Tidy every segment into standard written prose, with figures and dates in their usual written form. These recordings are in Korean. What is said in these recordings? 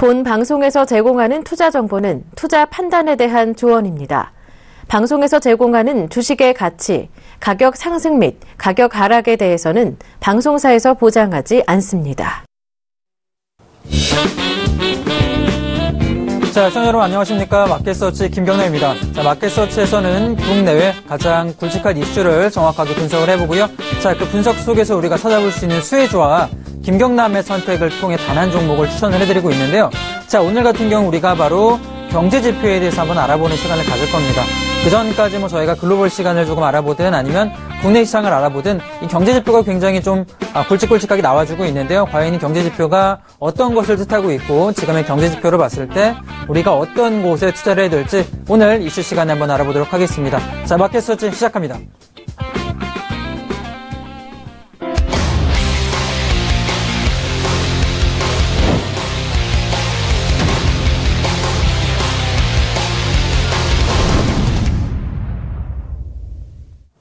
본 방송에서 제공하는 투자 정보는 투자 판단에 대한 조언입니다. 방송에서 제공하는 주식의 가치, 가격 상승 및 가격 하락에 대해서는 방송사에서 보장하지 않습니다. 자, 시청자 여러분 안녕하십니까? 마켓서치 김경래입니다. 자, 마켓서치에서는 국내외 가장 굵직한 이슈를 정확하게 분석을 해보고요. 자, 그 분석 속에서 우리가 찾아볼 수 있는 수혜주와 김경남의 선택을 통해 단 한 종목을 추천을 해드리고 있는데요. 자, 오늘 같은 경우 우리가 바로 경제지표에 대해서 한번 알아보는 시간을 가질 겁니다. 그 전까지 저희가 글로벌 시간을 조금 알아보든 아니면 국내 시장을 알아보든 이 경제지표가 굉장히 좀 굵직굵직하게 나와주고 있는데요. 과연 이 경제지표가 어떤 것을 뜻하고 있고 지금의 경제지표를 봤을 때 우리가 어떤 곳에 투자를 해야 될지 오늘 이슈 시간에 한번 알아보도록 하겠습니다. 자, 마켓서치 시작합니다.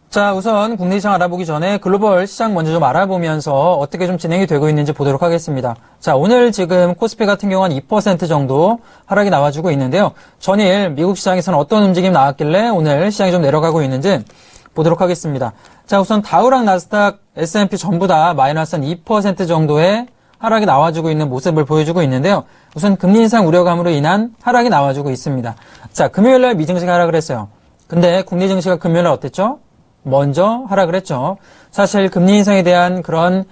자, 우선 국내 시장 알아보기 전에 글로벌 시장 먼저 좀 알아보면서 어떻게 좀 진행이 되고 있는지 보도록 하겠습니다. 자, 오늘 지금 코스피 같은 경우는 2% 정도 하락이 나와주고 있는데요. 전일 미국 시장에서는 어떤 움직임이 나왔길래 오늘 시장이 좀 내려가고 있는지 보도록 하겠습니다. 자, 우선 다우랑 나스닥, S&P 전부 다 마이너스 한 2% 정도의 하락이 나와주고 있는 모습을 보여주고 있는데요. 우선 금리 인상 우려감으로 인한 하락이 나와주고 있습니다. 자, 금요일날 미증시가 하락을 했어요. 근데 국내 증시가 금요일날 어땠죠? 먼저 하락을 했죠. 사실 금리 인상에 대한 그런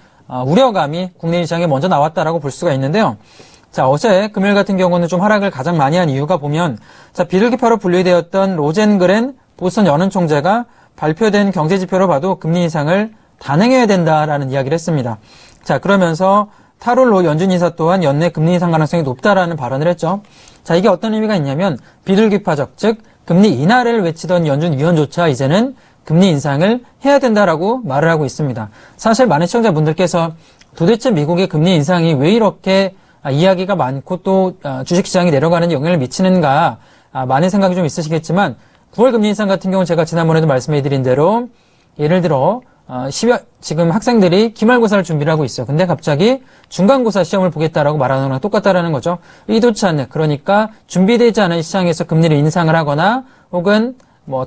우려감이 국내 시장에 먼저 나왔다라고 볼 수가 있는데요. 자, 어제 금요일 같은 경우는 좀 하락을 가장 많이 한 이유가 보면 자, 비둘기파로 분류되었던 로젠그렌 보스턴 연은 총재가 발표된 경제지표로 봐도 금리 인상을 단행해야 된다라는 이야기를 했습니다. 자, 그러면서 타롤로 연준 인사 또한 연내 금리 인상 가능성이 높다라는 발언을 했죠. 자, 이게 어떤 의미가 있냐면 비둘기파적, 즉 금리 인하를 외치던 연준 위원조차 이제는 금리 인상을 해야 된다라고 말을 하고 있습니다. 사실 많은 시청자분들께서 도대체 미국의 금리 인상이 왜 이렇게 이야기가 많고 또 주식시장이 내려가는 영향을 미치는가 많은 생각이 좀 있으시겠지만 9월 금리 인상 같은 경우는 제가 지난번에도 말씀해드린 대로 예를 들어 지금 학생들이 기말고사를 준비를 하고 있어요. 근데 갑자기 중간고사 시험을 보겠다라고 말하는 거랑 똑같다라는 거죠. 의도치 않는, 그러니까 준비되지 않은 시장에서 금리를 인상을 하거나 혹은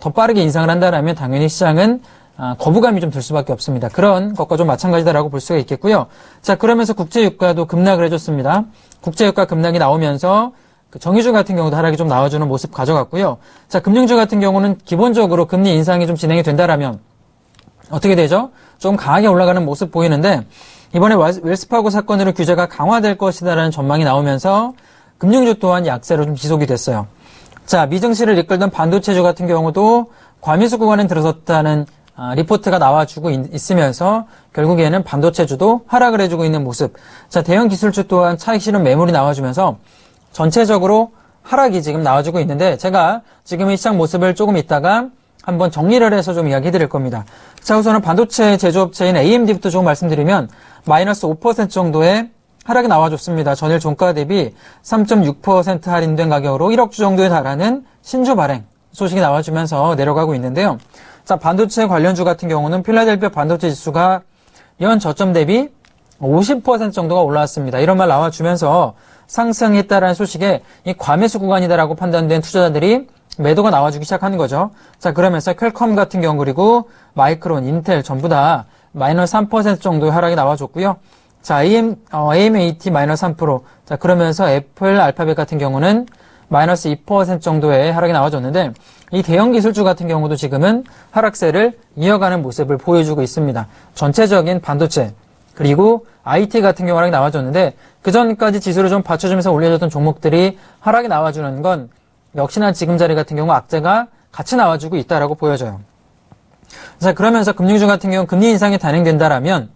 더 빠르게 인상을 한다라면 당연히 시장은 거부감이 좀 들 수밖에 없습니다. 그런 것과 좀 마찬가지다라고 볼 수가 있겠고요. 자, 그러면서 국제유가도 급락을 해줬습니다. 국제유가 급락이 나오면서 정유주 같은 경우도 하락이 좀 나와주는 모습 가져갔고요. 자, 금융주 같은 경우는 기본적으로 금리 인상이 좀 진행이 된다라면 어떻게 되죠? 좀 강하게 올라가는 모습 보이는데 이번에 웰스파고 사건으로 규제가 강화될 것이다라는 전망이 나오면서 금융주 또한 약세로 좀 지속이 됐어요. 자, 미증시를 이끌던 반도체주 같은 경우도 과미수 구간에 들어섰다는 리포트가 나와주고 있으면서 결국에는 반도체주도 하락을 해주고 있는 모습. 자, 대형 기술주 또한 차익 실현 매물이 나와주면서 전체적으로 하락이 지금 나와주고 있는데 제가 지금의 시장 모습을 조금 있다가 한번 정리를 해서 좀 이야기 드릴 겁니다. 자, 우선은 반도체 제조업체인 AMD부터 조금 말씀드리면 마이너스 5% 정도의 하락이 나와줬습니다. 전일 종가 대비 3.6% 할인된 가격으로 1억 주 정도에 달하는 신주 발행 소식이 나와주면서 내려가고 있는데요. 자, 반도체 관련주 같은 경우는 필라델피아 반도체 지수가 연 저점 대비 50% 정도가 올라왔습니다. 이런 말 나와주면서 상승했다라는 소식에 이 과매수 구간이다라고 판단된 투자자들이 매도가 나와주기 시작하는 거죠. 자, 그러면서 퀄컴 같은 경우 그리고 마이크론, 인텔 전부 다 마이너스 3% 정도의 하락이 나와줬고요. 자, AMAT 마이너스 3%. 자, 그러면서 애플, 알파벳 같은 경우는 마이너스 2% 정도의 하락이 나와줬는데 이 대형 기술주 같은 경우도 지금은 하락세를 이어가는 모습을 보여주고 있습니다. 전체적인 반도체 그리고 IT 같은 경우 하락이 나와줬는데 그 전까지 지수를 좀 받쳐주면서 올려줬던 종목들이 하락이 나와주는 건 역시나 지금 자리 같은 경우 악재가 같이 나와주고 있다라고 보여져요. 자, 그러면서 금융주 같은 경우 금리 인상이 단행된다라면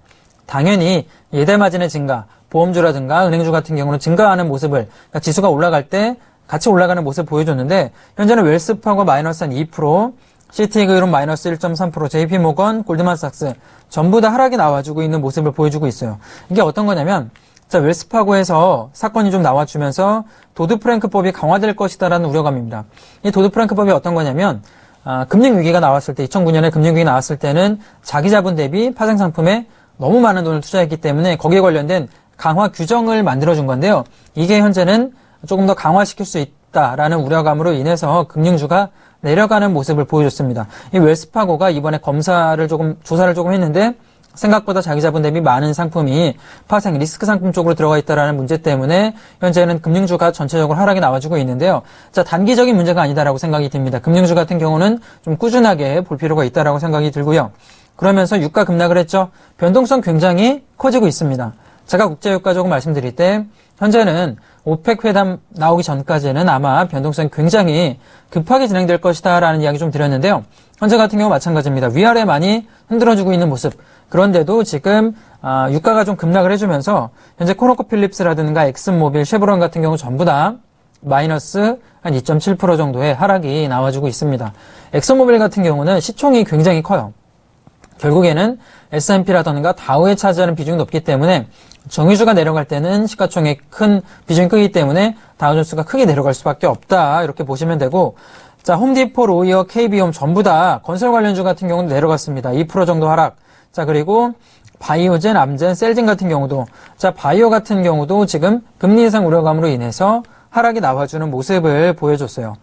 당연히 예대 마진의 증가, 보험주라든가 은행주 같은 경우는 증가하는 모습을 그러니까 지수가 올라갈 때 같이 올라가는 모습을 보여줬는데 현재는 웰스파고 마이너스 한 2%, 시티그룹 마이너스 1.3%, JP모건, 골드만삭스 전부 다 하락이 나와주고 있는 모습을 보여주고 있어요. 이게 어떤 거냐면 자, 웰스파고에서 사건이 좀 나와주면서 도드프랭크법이 강화될 것이다라는 우려감입니다. 이 도드프랭크법이 어떤 거냐면 금융위기가 나왔을 때 2009년에 금융위기 나왔을 때는 자기 자본 대비 파생상품에 너무 많은 돈을 투자했기 때문에 거기에 관련된 강화 규정을 만들어준 건데요. 이게 현재는 조금 더 강화시킬 수 있다라는 우려감으로 인해서 금융주가 내려가는 모습을 보여줬습니다. 이 웰스파고가 이번에 조사를 조금 했는데 생각보다 자기 자본 대비 많은 상품이 파생 리스크 상품 쪽으로 들어가 있다라는 문제 때문에 현재는 금융주가 전체적으로 하락이 나와주고 있는데요. 자, 단기적인 문제가 아니다라고 생각이 듭니다. 금융주 같은 경우는 좀 꾸준하게 볼 필요가 있다라고 생각이 들고요. 그러면서 유가 급락을 했죠. 변동성 굉장히 커지고 있습니다. 제가 국제유가 조금 말씀드릴 때 현재는 오펙 회담 나오기 전까지는 아마 변동성이 굉장히 급하게 진행될 것이다라는 이야기 좀 드렸는데요. 현재 같은 경우 마찬가지입니다. 위아래 많이 흔들어주고 있는 모습. 그런데도 지금 유가가 좀 급락을 해주면서 현재 코노코필립스라든가 엑슨모빌, 쉐보론 같은 경우 전부 다 마이너스 한 2.7% 정도의 하락이 나와주고 있습니다. 엑슨모빌 같은 경우는 시총이 굉장히 커요. 결국에는 S&P라든가 다우에 차지하는 비중이 높기 때문에 정유주가 내려갈 때는 시가총액 큰 비중이 크기 때문에 다우존스가 크게 내려갈 수밖에 없다 이렇게 보시면 되고, 자, 홈디포, 로이어, KB홈 전부 다 건설 관련주 같은 경우는 내려갔습니다. 2% 정도 하락. 자, 그리고 바이오젠, 암젠, 셀진 같은 경우도, 자, 바이오 같은 경우도 지금 금리 인상 우려감으로 인해서 하락이 나와주는 모습을 보여줬어요.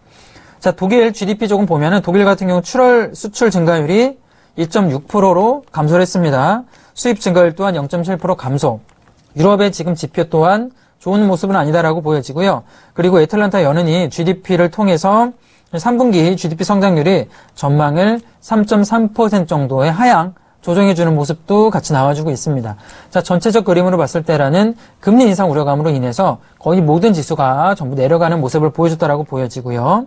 자, 독일 GDP 조금 보면은 독일 같은 경우 7월 수출 증가율이 2.6%로 감소를 했습니다. 수입 증가율 또한 0.7% 감소. 유럽의 지금 지표 또한 좋은 모습은 아니다라고 보여지고요. 그리고 애틀란타 연은이 GDP를 통해서 3분기 GDP 성장률이 전망을 3.3% 정도의 하향 조정해주는 모습도 같이 나와주고 있습니다. 자, 전체적 그림으로 봤을 때라는 금리 인상 우려감으로 인해서 거의 모든 지수가 전부 내려가는 모습을 보여줬다라고 보여지고요.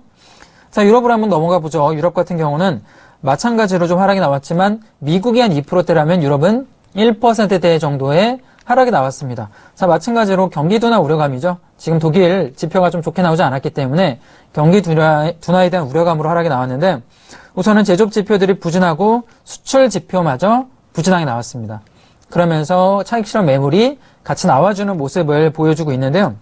자, 유럽으로 한번 넘어가 보죠. 유럽 같은 경우는 마찬가지로 좀 하락이 나왔지만 미국이 한 2%대라면 유럽은 1%대 정도의 하락이 나왔습니다. 자, 마찬가지로 경기 둔화 우려감이죠. 지금 독일 지표가 좀 좋게 나오지 않았기 때문에 경기 둔화에 대한 우려감으로 하락이 나왔는데 우선은 제조업 지표들이 부진하고 수출 지표마저 부진하게 나왔습니다. 그러면서 차익 실현 매물이 같이 나와주는 모습을 보여주고 있는데요.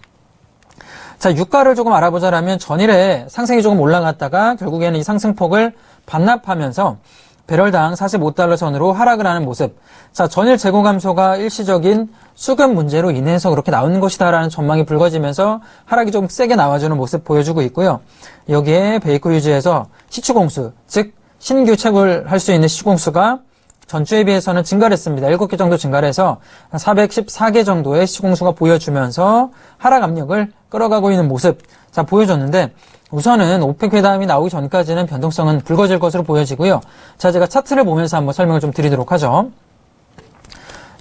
자, 유가를 조금 알아보자라면 전일에 상승이 조금 올라갔다가 결국에는 이 상승폭을 반납하면서 배럴당 45달러 선으로 하락을 하는 모습. 자, 전일 재고 감소가 일시적인 수급 문제로 인해서 그렇게 나오는 것이다라는 전망이 불거지면서 하락이 좀 세게 나와주는 모습 보여주고 있고요. 여기에 베이커 휴지에서 시추공수, 즉 신규 채굴할 수 있는 시추공수가 전주에 비해서는 증가를 했습니다. 7개 정도 증가를 해서 414개 정도의 시추공수가 보여주면서 하락 압력을 끌어가고 있는 모습, 자, 보여줬는데 우선은 오펙 회담이 나오기 전까지는 변동성은 불거질 것으로 보여지고요. 자, 제가 차트를 보면서 한번 설명을 좀 드리도록 하죠.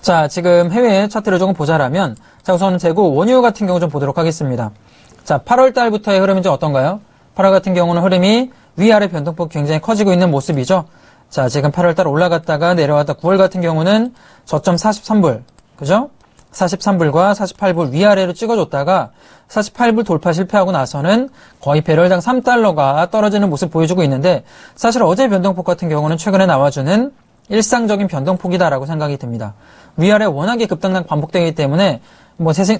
자, 지금 해외 차트를 조금 보자라면, 자, 우선 재고 원유 같은 경우 좀 보도록 하겠습니다. 자, 8월 달부터의 흐름이 좀 어떤가요? 8월 같은 경우는 흐름이 위아래 변동폭이 굉장히 커지고 있는 모습이죠. 자, 지금 8월 달 올라갔다가 내려왔다 9월 같은 경우는 저점 43불, 그죠? 43불과 48불 위아래로 찍어줬다가 48불 돌파 실패하고 나서는 거의 배럴당 3달러가 떨어지는 모습 보여주고 있는데 사실 어제 변동폭 같은 경우는 최근에 나와주는 일상적인 변동폭이다라고 생각이 듭니다. 위아래 워낙에 급등락 반복되기 때문에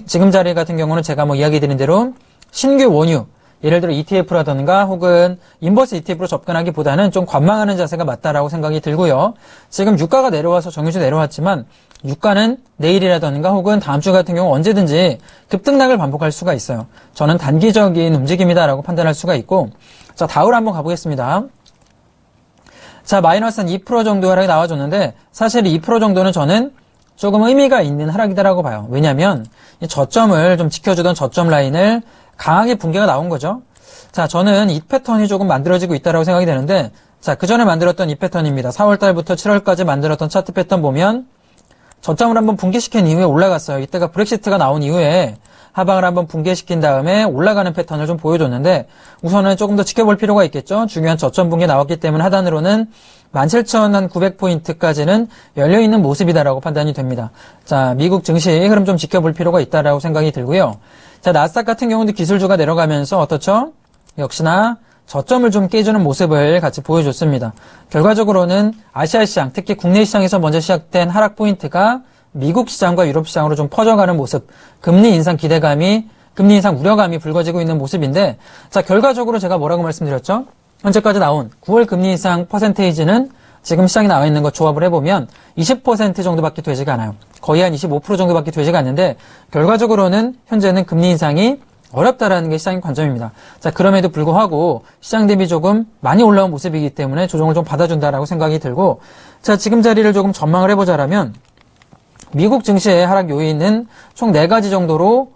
지금 자리 같은 경우는 제가 이야기 드린 대로 신규 원유, 예를 들어 ETF라든가 혹은 인버스 ETF로 접근하기보다는 좀 관망하는 자세가 맞다라고 생각이 들고요. 지금 유가가 내려와서 정유주 내려왔지만 유가는 내일이라든가 혹은 다음 주 같은 경우 언제든지 급등락을 반복할 수가 있어요. 저는 단기적인 움직임이다라고 판단할 수가 있고, 자, 다우를 한번 가보겠습니다. 자, 마이너스 한 2% 정도 하락이 나와줬는데 사실 2% 정도는 저는 조금 의미가 있는 하락이다라고 봐요. 왜냐하면 이 저점을 좀 지켜주던 저점 라인을 강하게 붕괴가 나온 거죠. 자, 저는 이 패턴이 조금 만들어지고 있다라고 생각이 되는데, 자, 그 전에 만들었던 이 패턴입니다. 4월달부터 7월까지 만들었던 차트 패턴 보면 저점을 한번 붕괴시킨 이후에 올라갔어요. 이때가 브렉시트가 나온 이후에 하방을 한번 붕괴시킨 다음에 올라가는 패턴을 좀 보여줬는데 우선은 조금 더 지켜볼 필요가 있겠죠. 중요한 저점 붕괴 나왔기 때문에 하단으로는 17,900포인트까지는 열려있는 모습이다라고 판단이 됩니다. 자, 미국 증시 흐름 좀 지켜볼 필요가 있다라고 생각이 들고요. 자, 나스닥 같은 경우도 기술주가 내려가면서 어떻죠? 역시나 저점을 좀 깨주는 모습을 같이 보여줬습니다. 결과적으로는 아시아 시장, 특히 국내 시장에서 먼저 시작된 하락 포인트가 미국 시장과 유럽 시장으로 좀 퍼져가는 모습, 금리 인상 우려감이 불거지고 있는 모습인데, 자, 결과적으로 제가 뭐라고 말씀드렸죠? 현재까지 나온 9월 금리 인상 퍼센테이지는 지금 시장에 나와 있는 거 조합을 해보면 20% 정도밖에 되지가 않아요. 거의 한 25% 정도밖에 되지가 않는데 결과적으로는 현재는 금리 인상이 어렵다라는 게 시장의 관점입니다. 자, 그럼에도 불구하고 시장 대비 조금 많이 올라온 모습이기 때문에 조정을 좀 받아준다라고 생각이 들고, 자, 지금 자리를 조금 전망을 해보자라면 미국 증시의 하락 요인은 총 4가지 정도로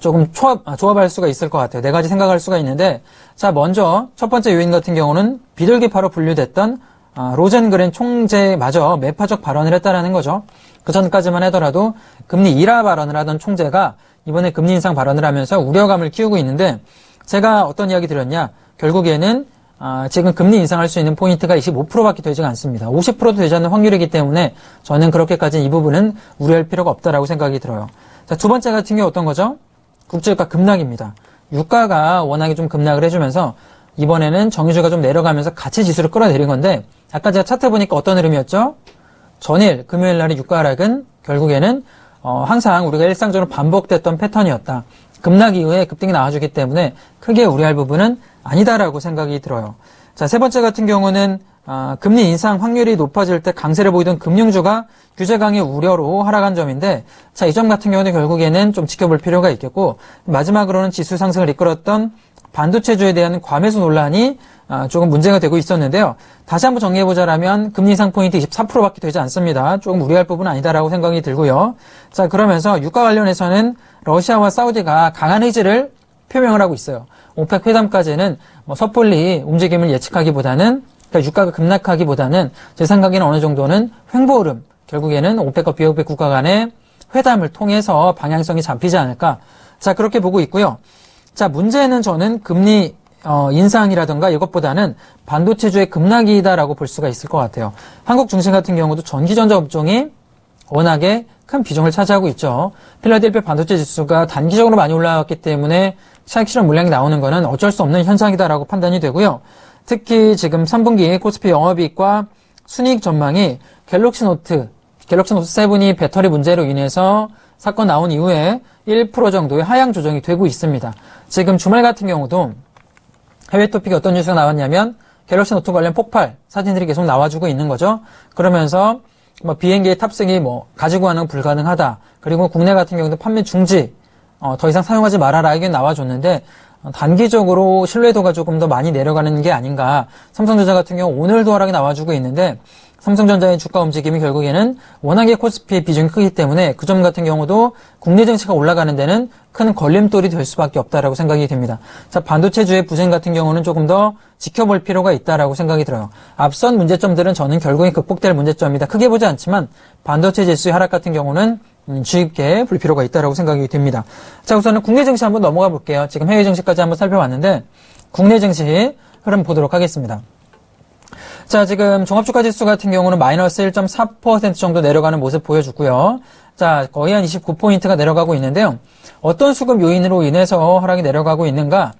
조금 조합할 수가 있을 것 같아요. 4가지 생각할 수가 있는데, 자, 먼저 첫 번째 요인 같은 경우는 비둘기파로 분류됐던 로젠그렌 총재마저 매파적 발언을 했다라는 거죠. 그 전까지만 하더라도 금리 인하 발언을 하던 총재가 이번에 금리 인상 발언을 하면서 우려감을 키우고 있는데, 제가 어떤 이야기 드렸냐, 결국에는 지금 금리 인상할 수 있는 포인트가 25%밖에 되지가 않습니다. 50%도 되지 않는 확률이기 때문에 저는 그렇게까지 이 부분은 우려할 필요가 없다라고 생각이 들어요. 자, 두 번째 같은 경우 어떤 거죠? 국제유가 급락입니다. 유가가 워낙에 좀 급락을 해주면서 이번에는 정유주가 좀 내려가면서 같이 지수를 끌어내린 건데, 아까 제가 차트 보니까 어떤 흐름이었죠? 전일 금요일 날의 유가 하락은 결국에는 항상 우리가 일상적으로 반복됐던 패턴이었다. 급락 이후에 급등이 나와주기 때문에 크게 우려할 부분은 아니다라고 생각이 들어요. 자, 세 번째 같은 경우는 금리 인상 확률이 높아질 때 강세를 보이던 금융주가 규제 강의 우려로 하락한 점인데, 자, 이 점 같은 경우는 결국에는 좀 지켜볼 필요가 있겠고, 마지막으로는 지수 상승을 이끌었던 반도체주에 대한 과매수 논란이 조금 문제가 되고 있었는데요. 다시 한번 정리해보자라면 금리 인상 포인트 24%밖에 되지 않습니다. 조금 우려할 부분은 아니다라고 생각이 들고요. 자, 그러면서 유가 관련해서는 러시아와 사우디가 강한 의지를 표명을 하고 있어요. 오펙 회담까지는 섣불리 움직임을 예측하기보다는, 그러니까 유가가 급락하기보다는 제 생각에는 어느 정도는 횡보 흐름, 결국에는 오펙과 비오펙 국가 간의 회담을 통해서 방향성이 잡히지 않을까. 자, 그렇게 보고 있고요. 자, 문제는 저는 금리 인상이라든가 이것보다는 반도체주의 급락이다라고 볼 수가 있을 것 같아요. 한국 증시 같은 경우도 전기전자 업종이 워낙에 큰 비중을 차지하고 있죠. 필라델피아 반도체 지수가 단기적으로 많이 올라왔기 때문에 차익 실현 물량이 나오는 것은 어쩔 수 없는 현상이다라고 판단이 되고요. 특히 지금 3분기 코스피 영업이익과 순이익 전망이 갤럭시 노트 7이 배터리 문제로 인해서 사건 나온 이후에 1% 정도의 하향 조정이 되고 있습니다. 지금 주말 같은 경우도 해외 토픽에 어떤 뉴스가 나왔냐면 갤럭시 노트 관련 폭발 사진들이 계속 나와주고 있는 거죠. 그러면서 비행기의 탑승이 가지고 가는 불가능하다. 그리고 국내 같은 경우도 판매 중지, 더 이상 사용하지 말아라 이게 나와줬는데, 단기적으로 신뢰도가 조금 더 많이 내려가는 게 아닌가. 삼성전자 같은 경우 오늘도 하락이 나와주고 있는데, 삼성전자의 주가 움직임이 결국에는 워낙에 코스피의 비중이 크기 때문에 그 점 같은 경우도 국내 증시가 올라가는 데는 큰 걸림돌이 될 수밖에 없다라고 생각이 됩니다. 자, 반도체주의 부진 같은 경우는 조금 더 지켜볼 필요가 있다라고 생각이 들어요. 앞선 문제점들은 저는 결국에 극복될 문제점이다. 크게 보지 않지만 반도체 지수의 하락 같은 경우는 주의 깊게 볼 필요가 있다라고 생각이 됩니다. 자, 우선은 국내 증시 한번 넘어가 볼게요. 지금 해외 증시까지 한번 살펴봤는데 국내 증시 흐름 보도록 하겠습니다. 자, 지금 종합주가지수 같은 경우는 마이너스 1.4% 정도 내려가는 모습 보여주고요. 자, 거의 한 29포인트가 내려가고 있는데요. 어떤 수급 요인으로 인해서 하락이 내려가고 있는가?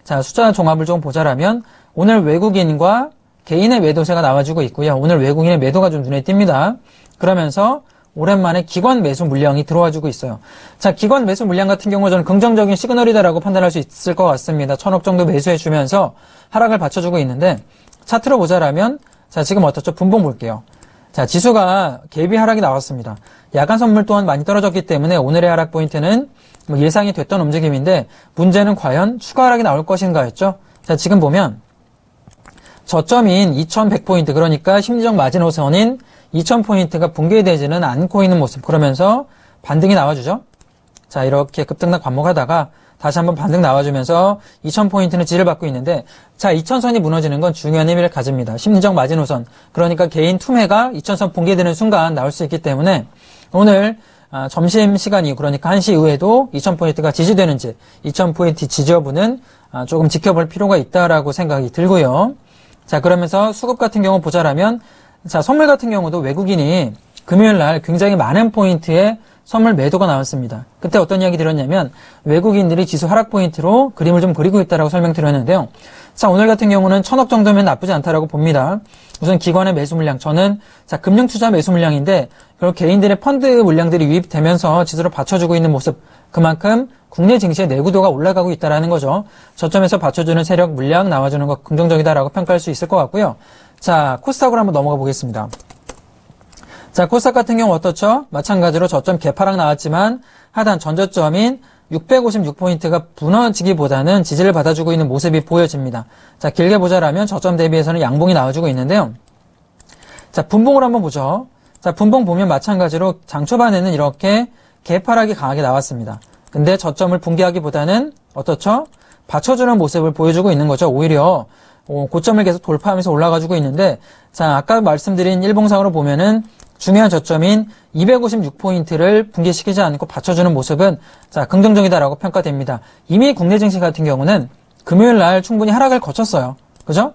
자, 숫자 종합을 좀 보자라면 오늘 외국인과 개인의 매도세가 나와주고 있고요. 오늘 외국인의 매도가 좀 눈에 띕니다. 그러면서 오랜만에 기관 매수 물량이 들어와주고 있어요. 자, 기관 매수 물량 같은 경우 저는 긍정적인 시그널이다라고 판단할 수 있을 것 같습니다. 1,000억 정도 매수해주면서 하락을 받쳐주고 있는데, 차트로 보자라면, 자, 지금 어떻죠? 분봉 볼게요. 자, 지수가 갭이 하락이 나왔습니다. 야간 선물 또한 많이 떨어졌기 때문에 오늘의 하락 포인트는 예상이 됐던 움직임인데, 문제는 과연 추가 하락이 나올 것인가였죠? 자, 지금 보면, 저점인 2100포인트, 그러니까 심리적 마지노선인 2000포인트가 붕괴되지는 않고 있는 모습. 그러면서 반등이 나와주죠? 자, 이렇게 급등락 반복하다가 다시 한번 반등 나와주면서 2000포인트는 지지를 받고 있는데, 자, 2000선이 무너지는 건 중요한 의미를 가집니다. 심리적 마지노선. 그러니까 개인 투매가 2000선 붕괴되는 순간 나올 수 있기 때문에 오늘 점심시간 이후, 그러니까 1시 이후에도 2000포인트가 지지되는지, 2000포인트 지지 여부는 조금 지켜볼 필요가 있다라고 생각이 들고요. 자, 그러면서 수급 같은 경우 보자라면, 자, 선물 같은 경우도 외국인이 금요일 날 굉장히 많은 포인트에 선물 매도가 나왔습니다. 그때 어떤 이야기 들었냐면 외국인들이 지수 하락 포인트로 그림을 좀 그리고 있다라고 설명드렸는데요. 자, 오늘 같은 경우는 1,000억 정도면 나쁘지 않다라고 봅니다. 우선 기관의 매수 물량, 저는 자, 금융투자 매수 물량인데 그리고 개인들의 펀드 물량들이 유입되면서 지수를 받쳐주고 있는 모습, 그만큼 국내 증시의 내구도가 올라가고 있다는 거죠. 저점에서 받쳐주는 세력, 물량 나와주는 것 긍정적이다라고 평가할 수 있을 것 같고요. 자, 코스닥으로 한번 넘어가 보겠습니다. 자, 코스닥 같은 경우 어떻죠? 마찬가지로 저점 개파락 나왔지만 하단 전저점인 656포인트가 무너지기보다는 지지를 받아주고 있는 모습이 보여집니다. 자, 길게 보자라면 저점 대비해서는 양봉이 나와주고 있는데요. 자, 분봉을 한번 보죠. 자, 분봉 보면 마찬가지로 장 초반에는 이렇게 개파락이 강하게 나왔습니다. 근데 저점을 붕괴하기보다는 어떻죠? 받쳐주는 모습을 보여주고 있는 거죠. 오히려 고점을 계속 돌파하면서 올라가주고 있는데, 자, 아까 말씀드린 일봉상으로 보면은 중요한 저점인 256포인트를 붕괴시키지 않고 받쳐주는 모습은 자, 긍정적이다라고 평가됩니다. 이미 국내 증시 같은 경우는 금요일 날 충분히 하락을 거쳤어요. 그죠?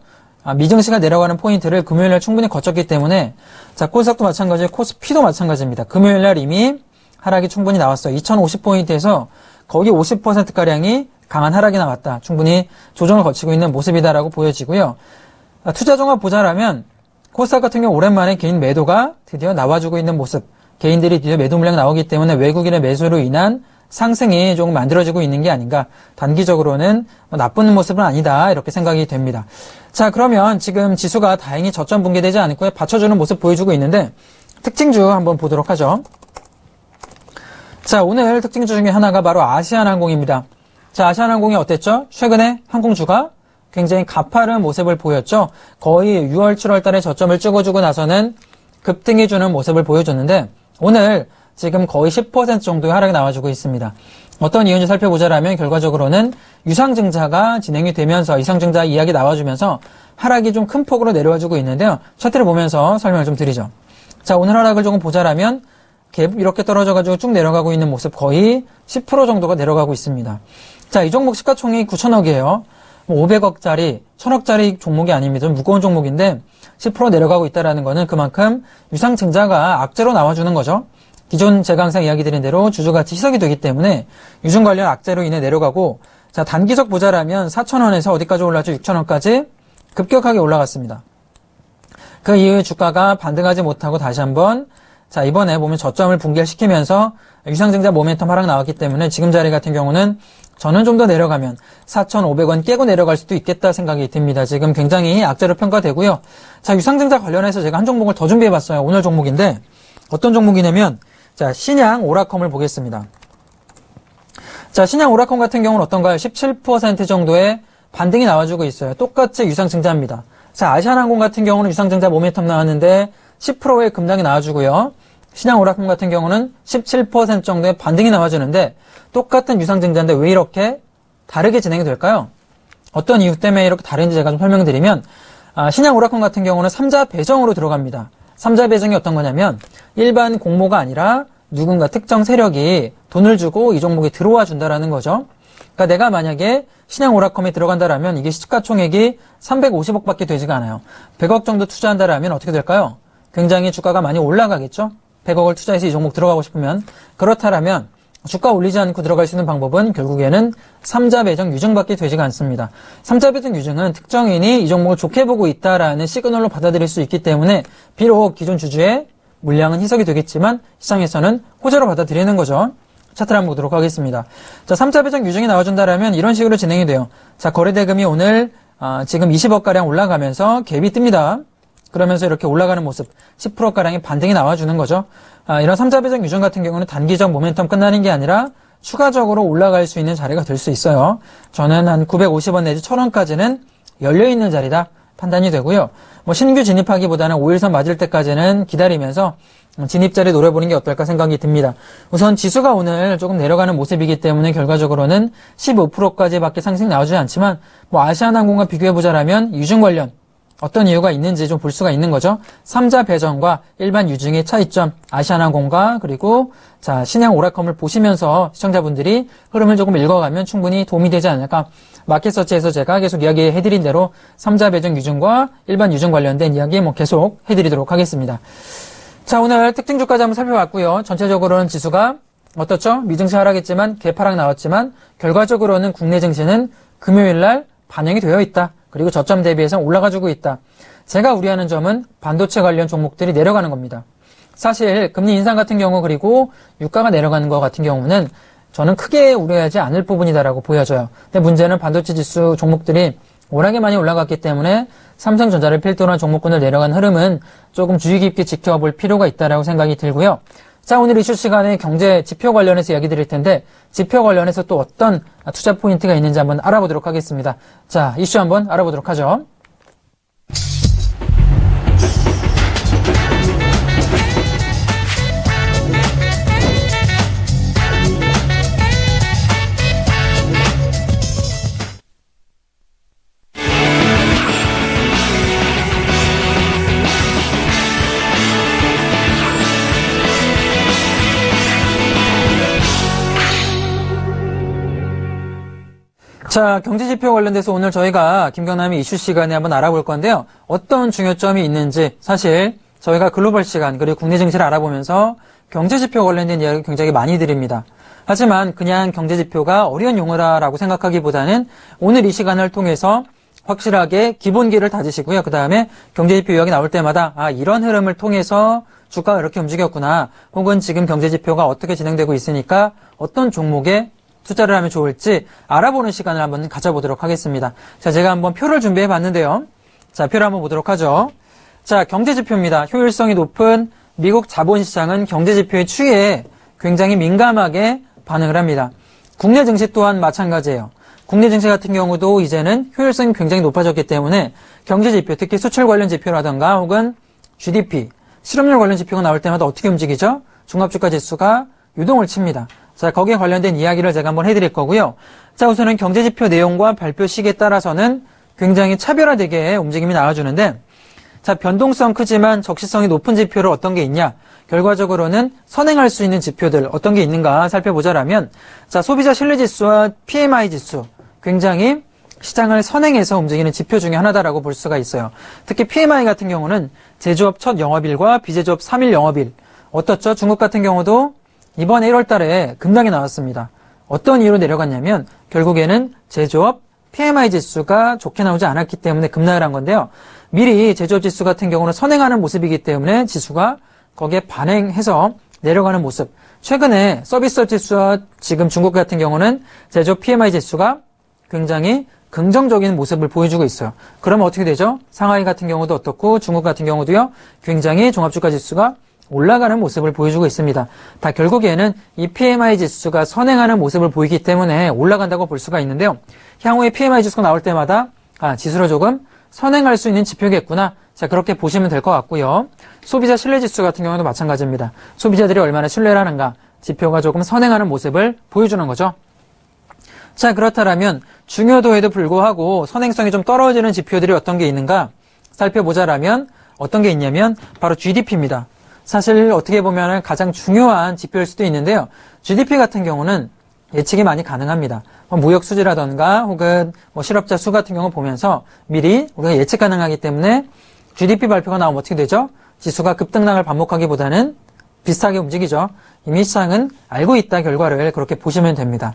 미증시가 내려가는 포인트를 금요일 날 충분히 거쳤기 때문에 자, 코스닥도 마찬가지고 코스피도 마찬가지입니다. 금요일 날 이미 하락이 충분히 나왔어요. 2050포인트에서 거기 50%가량이 강한 하락이 나왔다. 충분히 조정을 거치고 있는 모습이다라고 보여지고요. 투자 종합 보자라면 코스닥 같은 경우 오랜만에 개인 매도가 드디어 나와주고 있는 모습. 개인들이 드디어 매도 물량 나오기 때문에 외국인의 매수로 인한 상승이 조금 만들어지고 있는 게 아닌가. 단기적으로는 나쁜 모습은 아니다. 이렇게 생각이 됩니다. 자, 그러면 지금 지수가 다행히 저점 붕괴되지 않고 받쳐주는 모습 보여주고 있는데 특징주 한번 보도록 하죠. 자, 오늘 특징주 중에 하나가 바로 아시아나항공입니다. 자, 아시아나항공이 어땠죠? 최근에 항공주가 굉장히 가파른 모습을 보였죠. 거의 6월, 7월 달에 저점을 찍어주고 나서는 급등해주는 모습을 보여줬는데 오늘 지금 거의 10% 정도의 하락이 나와주고 있습니다. 어떤 이유인지 살펴보자라면 결과적으로는 유상증자가 진행이 되면서 유상증자 이야기 나와주면서 하락이 좀 큰 폭으로 내려와주고 있는데요. 차트를 보면서 설명을 좀 드리죠. 자, 오늘 하락을 조금 보자라면 이렇게 떨어져가지고 쭉 내려가고 있는 모습 거의 10% 정도가 내려가고 있습니다. 자, 이 종목 시가총액이 9천억이에요. 500억짜리, 1000억짜리 종목이 아닙니다. 좀 무거운 종목인데 10% 내려가고 있다는 거는 그만큼 유상증자가 악재로 나와주는 거죠. 기존 제가 항상 이야기 드린 대로 주주가치 희석이 되기 때문에 유증 관련 악재로 인해 내려가고 자, 단기적 보자라면 4,000원에서 어디까지 올랐죠? 6,000원까지 급격하게 올라갔습니다. 그 이후에 주가가 반등하지 못하고 다시 한번 자, 이번에 보면 저점을 붕괴시키면서 유상증자 모멘텀 하락 나왔기 때문에 지금 자리 같은 경우는 저는 좀 더 내려가면 4,500원 깨고 내려갈 수도 있겠다 생각이 듭니다. 지금 굉장히 악재로 평가되고요. 자, 유상증자 관련해서 제가 한 종목을 더 준비해봤어요. 오늘 종목인데 어떤 종목이냐면 자, 신양 오라컴을 보겠습니다. 자, 신양 오라컴 같은 경우는 어떤가요? 17% 정도의 반등이 나와주고 있어요. 똑같이 유상증자입니다. 자, 아시아나항공 같은 경우는 유상증자 모멘텀 나왔는데 10%의 급락이 나와주고요. 신양 오라컴 같은 경우는 17% 정도의 반등이 나와주는데 똑같은 유상증자인데 왜 이렇게 다르게 진행이 될까요? 어떤 이유 때문에 이렇게 다른지 제가 좀 설명드리면 신양 오라컴 같은 경우는 3자 배정으로 들어갑니다. 3자 배정이 어떤 거냐면 일반 공모가 아니라 누군가 특정 세력이 돈을 주고 이 종목에 들어와 준다라는 거죠. 그러니까 내가 만약에 신양 오라컴에 들어간다라면 이게 시가총액이 350억밖에 되지가 않아요. 100억 정도 투자한다라면 어떻게 될까요? 굉장히 주가가 많이 올라가겠죠? 100억을 투자해서 이 종목 들어가고 싶으면 그렇다라면 주가 올리지 않고 들어갈 수 있는 방법은 결국에는 3자 배정 유증밖에 되지가 않습니다. 3자 배정 유증은 특정인이 이 종목을 좋게 보고 있다라는 시그널로 받아들일 수 있기 때문에 비록 기존 주주의 물량은 희석이 되겠지만 시장에서는 호재로 받아들이는 거죠. 차트를 한번 보도록 하겠습니다. 자, 3자 배정 유증이 나와준다라면 이런 식으로 진행이 돼요. 자, 거래대금이 오늘 지금 20억가량 올라가면서 갭이 뜹니다. 그러면서 이렇게 올라가는 모습 10%가량의 반등이 나와주는 거죠. 이런 3자 배정 유증 같은 경우는 단기적 모멘텀 끝나는 게 아니라 추가적으로 올라갈 수 있는 자리가 될 수 있어요. 저는 한 950원 내지 1000원까지는 열려있는 자리다 판단이 되고요. 뭐 신규 진입하기보다는 5일선 맞을 때까지는 기다리면서 진입자리 노려보는 게 어떨까 생각이 듭니다. 우선 지수가 오늘 조금 내려가는 모습이기 때문에 결과적으로는 15%까지밖에 상승이 나오지 않지만 뭐 아시아나항공과 비교해보자라면 유증 관련 어떤 이유가 있는지 좀 볼 수가 있는 거죠. 3자 배정과 일반 유증의 차이점, 아시아나항공과 그리고 자, 신양 오라컴을 보시면서 시청자분들이 흐름을 조금 읽어가면 충분히 도움이 되지 않을까. 마켓서치에서 제가 계속 이야기해드린 대로 3자 배정 유증과 일반 유증 관련된 이야기 계속 해드리도록 하겠습니다. 자, 오늘 특징주까지 한번 살펴봤고요. 전체적으로는 지수가 어떻죠? 미증시 하락했지만 개파락 나왔지만 결과적으로는 국내 증시는 금요일날 반영이 되어 있다. 그리고 저점 대비해서 올라가지고 있다. 제가 우려하는 점은 반도체 관련 종목들이 내려가는 겁니다. 사실 금리 인상 같은 경우 그리고 유가가 내려가는 것 같은 경우는 저는 크게 우려하지 않을 부분이다라고 보여져요. 근데 문제는 반도체 지수 종목들이 워낙에 많이 올라갔기 때문에 삼성전자를 필두로 한 종목군을 내려간 흐름은 조금 주의 깊게 지켜볼 필요가 있다라고 생각이 들고요. 자, 오늘 이슈 시간에 경제 지표 관련해서 이야기 드릴 텐데 지표 관련해서 또 어떤 투자 포인트가 있는지 한번 알아보도록 하겠습니다. 자, 이슈 한번 알아보도록 하죠. 자, 경제지표 관련돼서 오늘 저희가 김경남의 이슈 시간에 한번 알아볼 건데요. 어떤 중요점이 있는지 사실 저희가 글로벌 시간 그리고 국내 증시를 알아보면서 경제지표 관련된 이야기 굉장히 많이 드립니다. 하지만 그냥 경제지표가 어려운 용어라고 생각하기보다는 오늘 이 시간을 통해서 확실하게 기본기를 다지시고요. 그 다음에 경제지표 이야기 나올 때마다 이런 흐름을 통해서 주가가 이렇게 움직였구나. 혹은 지금 경제지표가 어떻게 진행되고 있으니까 어떤 종목에 투자를 하면 좋을지 알아보는 시간을 한번 가져보도록 하겠습니다. 자, 제가 한번 표를 준비해 봤는데요. 자, 표를 한번 보도록 하죠. 자, 경제지표입니다. 효율성이 높은 미국 자본시장은 경제지표의 추이에 굉장히 민감하게 반응을 합니다. 국내 증시 또한 마찬가지예요. 국내 증시 같은 경우도 이제는 효율성이 굉장히 높아졌기 때문에 경제지표, 특히 수출 관련 지표라든가 혹은 GDP, 실업률 관련 지표가 나올 때마다 어떻게 움직이죠? 종합주가지수가 유동을 칩니다. 자, 거기에 관련된 이야기를 제가 한번 해드릴 거고요. 자, 우선은 경제지표 내용과 발표 시기에 따라서는 굉장히 차별화되게 움직임이 나와주는데, 자, 변동성 크지만 적시성이 높은 지표를 어떤 게 있냐? 결과적으로는 선행할 수 있는 지표들 어떤 게 있는가 살펴보자라면, 자, 소비자 신뢰지수와 PMI 지수 굉장히 시장을 선행해서 움직이는 지표 중에 하나다라고 볼 수가 있어요. 특히 PMI 같은 경우는 제조업 첫 영업일과 비제조업 3일 영업일 어떻죠? 중국 같은 경우도 이번 1월 달에 급락이 나왔습니다. 어떤 이유로 내려갔냐면 결국에는 제조업 PMI 지수가 좋게 나오지 않았기 때문에 급락을 한 건데요. 미리 제조업 지수 같은 경우는 선행하는 모습이기 때문에 지수가 거기에 반행해서 내려가는 모습. 최근에 서비스업 지수와 지금 중국 같은 경우는 제조업 PMI 지수가 굉장히 긍정적인 모습을 보여주고 있어요. 그러면 어떻게 되죠? 상하이 같은 경우도 어떻고 중국 같은 경우도요. 굉장히 종합주가 지수가 올라가는 모습을 보여주고 있습니다. 다 결국에는 이 PMI 지수가 선행하는 모습을 보이기 때문에 올라간다고 볼 수가 있는데요. 향후에 PMI 지수가 나올 때마다 지수를 조금 선행할 수 있는 지표겠구나. 자, 그렇게 보시면 될 것 같고요. 소비자 신뢰지수 같은 경우도 마찬가지입니다. 소비자들이 얼마나 신뢰를 하는가 지표가 조금 선행하는 모습을 보여주는 거죠. 자, 그렇다면 중요도에도 불구하고 선행성이 좀 떨어지는 지표들이 어떤 게 있는가 살펴보자라면 어떤 게 있냐면 바로 GDP입니다. 사실 어떻게 보면 가장 중요한 지표일 수도 있는데요. GDP 같은 경우는 예측이 많이 가능합니다. 무역 수지라던가 혹은 실업자 수 같은 경우 보면서 미리 우리가 예측 가능하기 때문에 GDP 발표가 나오면 어떻게 되죠? 지수가 급등락을 반복하기보다는 비슷하게 움직이죠. 이미 시장은 알고 있다 결과를 그렇게 보시면 됩니다.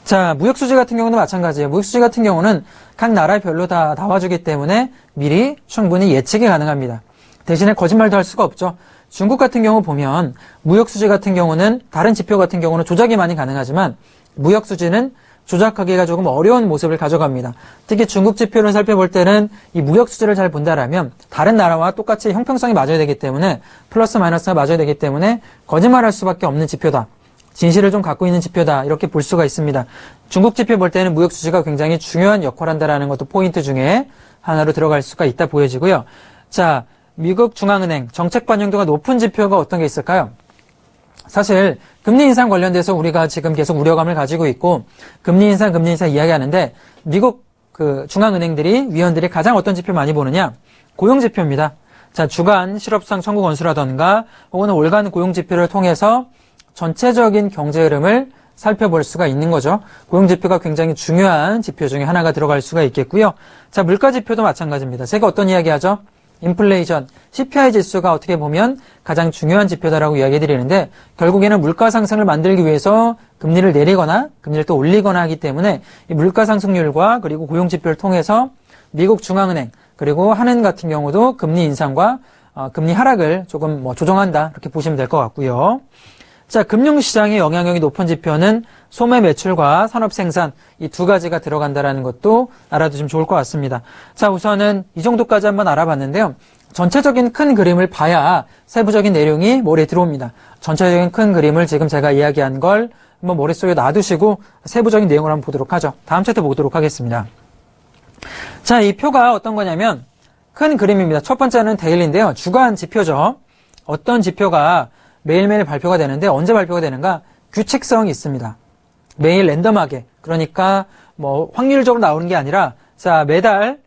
자, 무역 수지 같은 경우는 마찬가지예요. 무역 수지 같은 경우는 각 나라별로 다 나와주기 때문에 미리 충분히 예측이 가능합니다. 대신에 거짓말도 할 수가 없죠. 중국 같은 경우 보면 무역 수지 같은 경우는 다른 지표 같은 경우는 조작이 많이 가능하지만 무역 수지는 조작하기가 조금 어려운 모습을 가져갑니다. 특히 중국 지표를 살펴볼 때는 이 무역 수지를 잘 본다라면 다른 나라와 똑같이 형평성이 맞아야 되기 때문에 플러스 마이너스가 맞아야 되기 때문에 거짓말할 수밖에 없는 지표다. 진실을 좀 갖고 있는 지표다. 이렇게 볼 수가 있습니다. 중국 지표 볼 때는 무역 수지가 굉장히 중요한 역할을 한다라는 것도 포인트 중에 하나로 들어갈 수가 있다 보여지고요. 자, 미국 중앙은행 정책 반영도가 높은 지표가 어떤 게 있을까요? 사실 금리 인상 관련돼서 우리가 지금 계속 우려감을 가지고 있고 금리 인상 이야기하는데 미국 중앙은행들이 위원들이 가장 어떤 지표 많이 보느냐? 고용 지표입니다. 자, 주간 실업상 청구 건수라던가 혹은 월간 고용 지표를 통해서 전체적인 경제 흐름을 살펴볼 수가 있는 거죠. 고용 지표가 굉장히 중요한 지표 중에 하나가 들어갈 수가 있겠고요. 자, 물가 지표도 마찬가지입니다. 제가 어떤 이야기 하죠? 인플레이션, CPI 지수가 어떻게 보면 가장 중요한 지표다라고 이야기 드리는데 결국에는 물가 상승을 만들기 위해서 금리를 내리거나 금리를 또 올리거나 하기 때문에 이 물가 상승률과 그리고 고용 지표를 통해서 미국 중앙은행 그리고 한은 같은 경우도 금리 인상과 금리 하락을 조금 조정한다 이렇게 보시면 될 것 같고요. 자, 금융시장의 영향력이 높은 지표는 소매 매출과 산업 생산 이 두 가지가 들어간다라는 것도 알아두시면 좋을 것 같습니다. 자, 우선은 이 정도까지 한번 알아봤는데요. 전체적인 큰 그림을 봐야 세부적인 내용이 머리에 들어옵니다. 전체적인 큰 그림을 지금 제가 이야기한 걸 한번 머릿속에 놔두시고 세부적인 내용을 한번 보도록 하죠. 다음 차트 보도록 하겠습니다. 자, 이 표가 어떤 거냐면 큰 그림입니다. 첫 번째는 데일리인데요. 주간 지표죠. 어떤 지표가 매일매일 발표가 되는데 언제 발표가 되는가? 규칙성이 있습니다. 매일 랜덤하게. 그러니까 확률적으로 나오는 게 아니라 자, 매달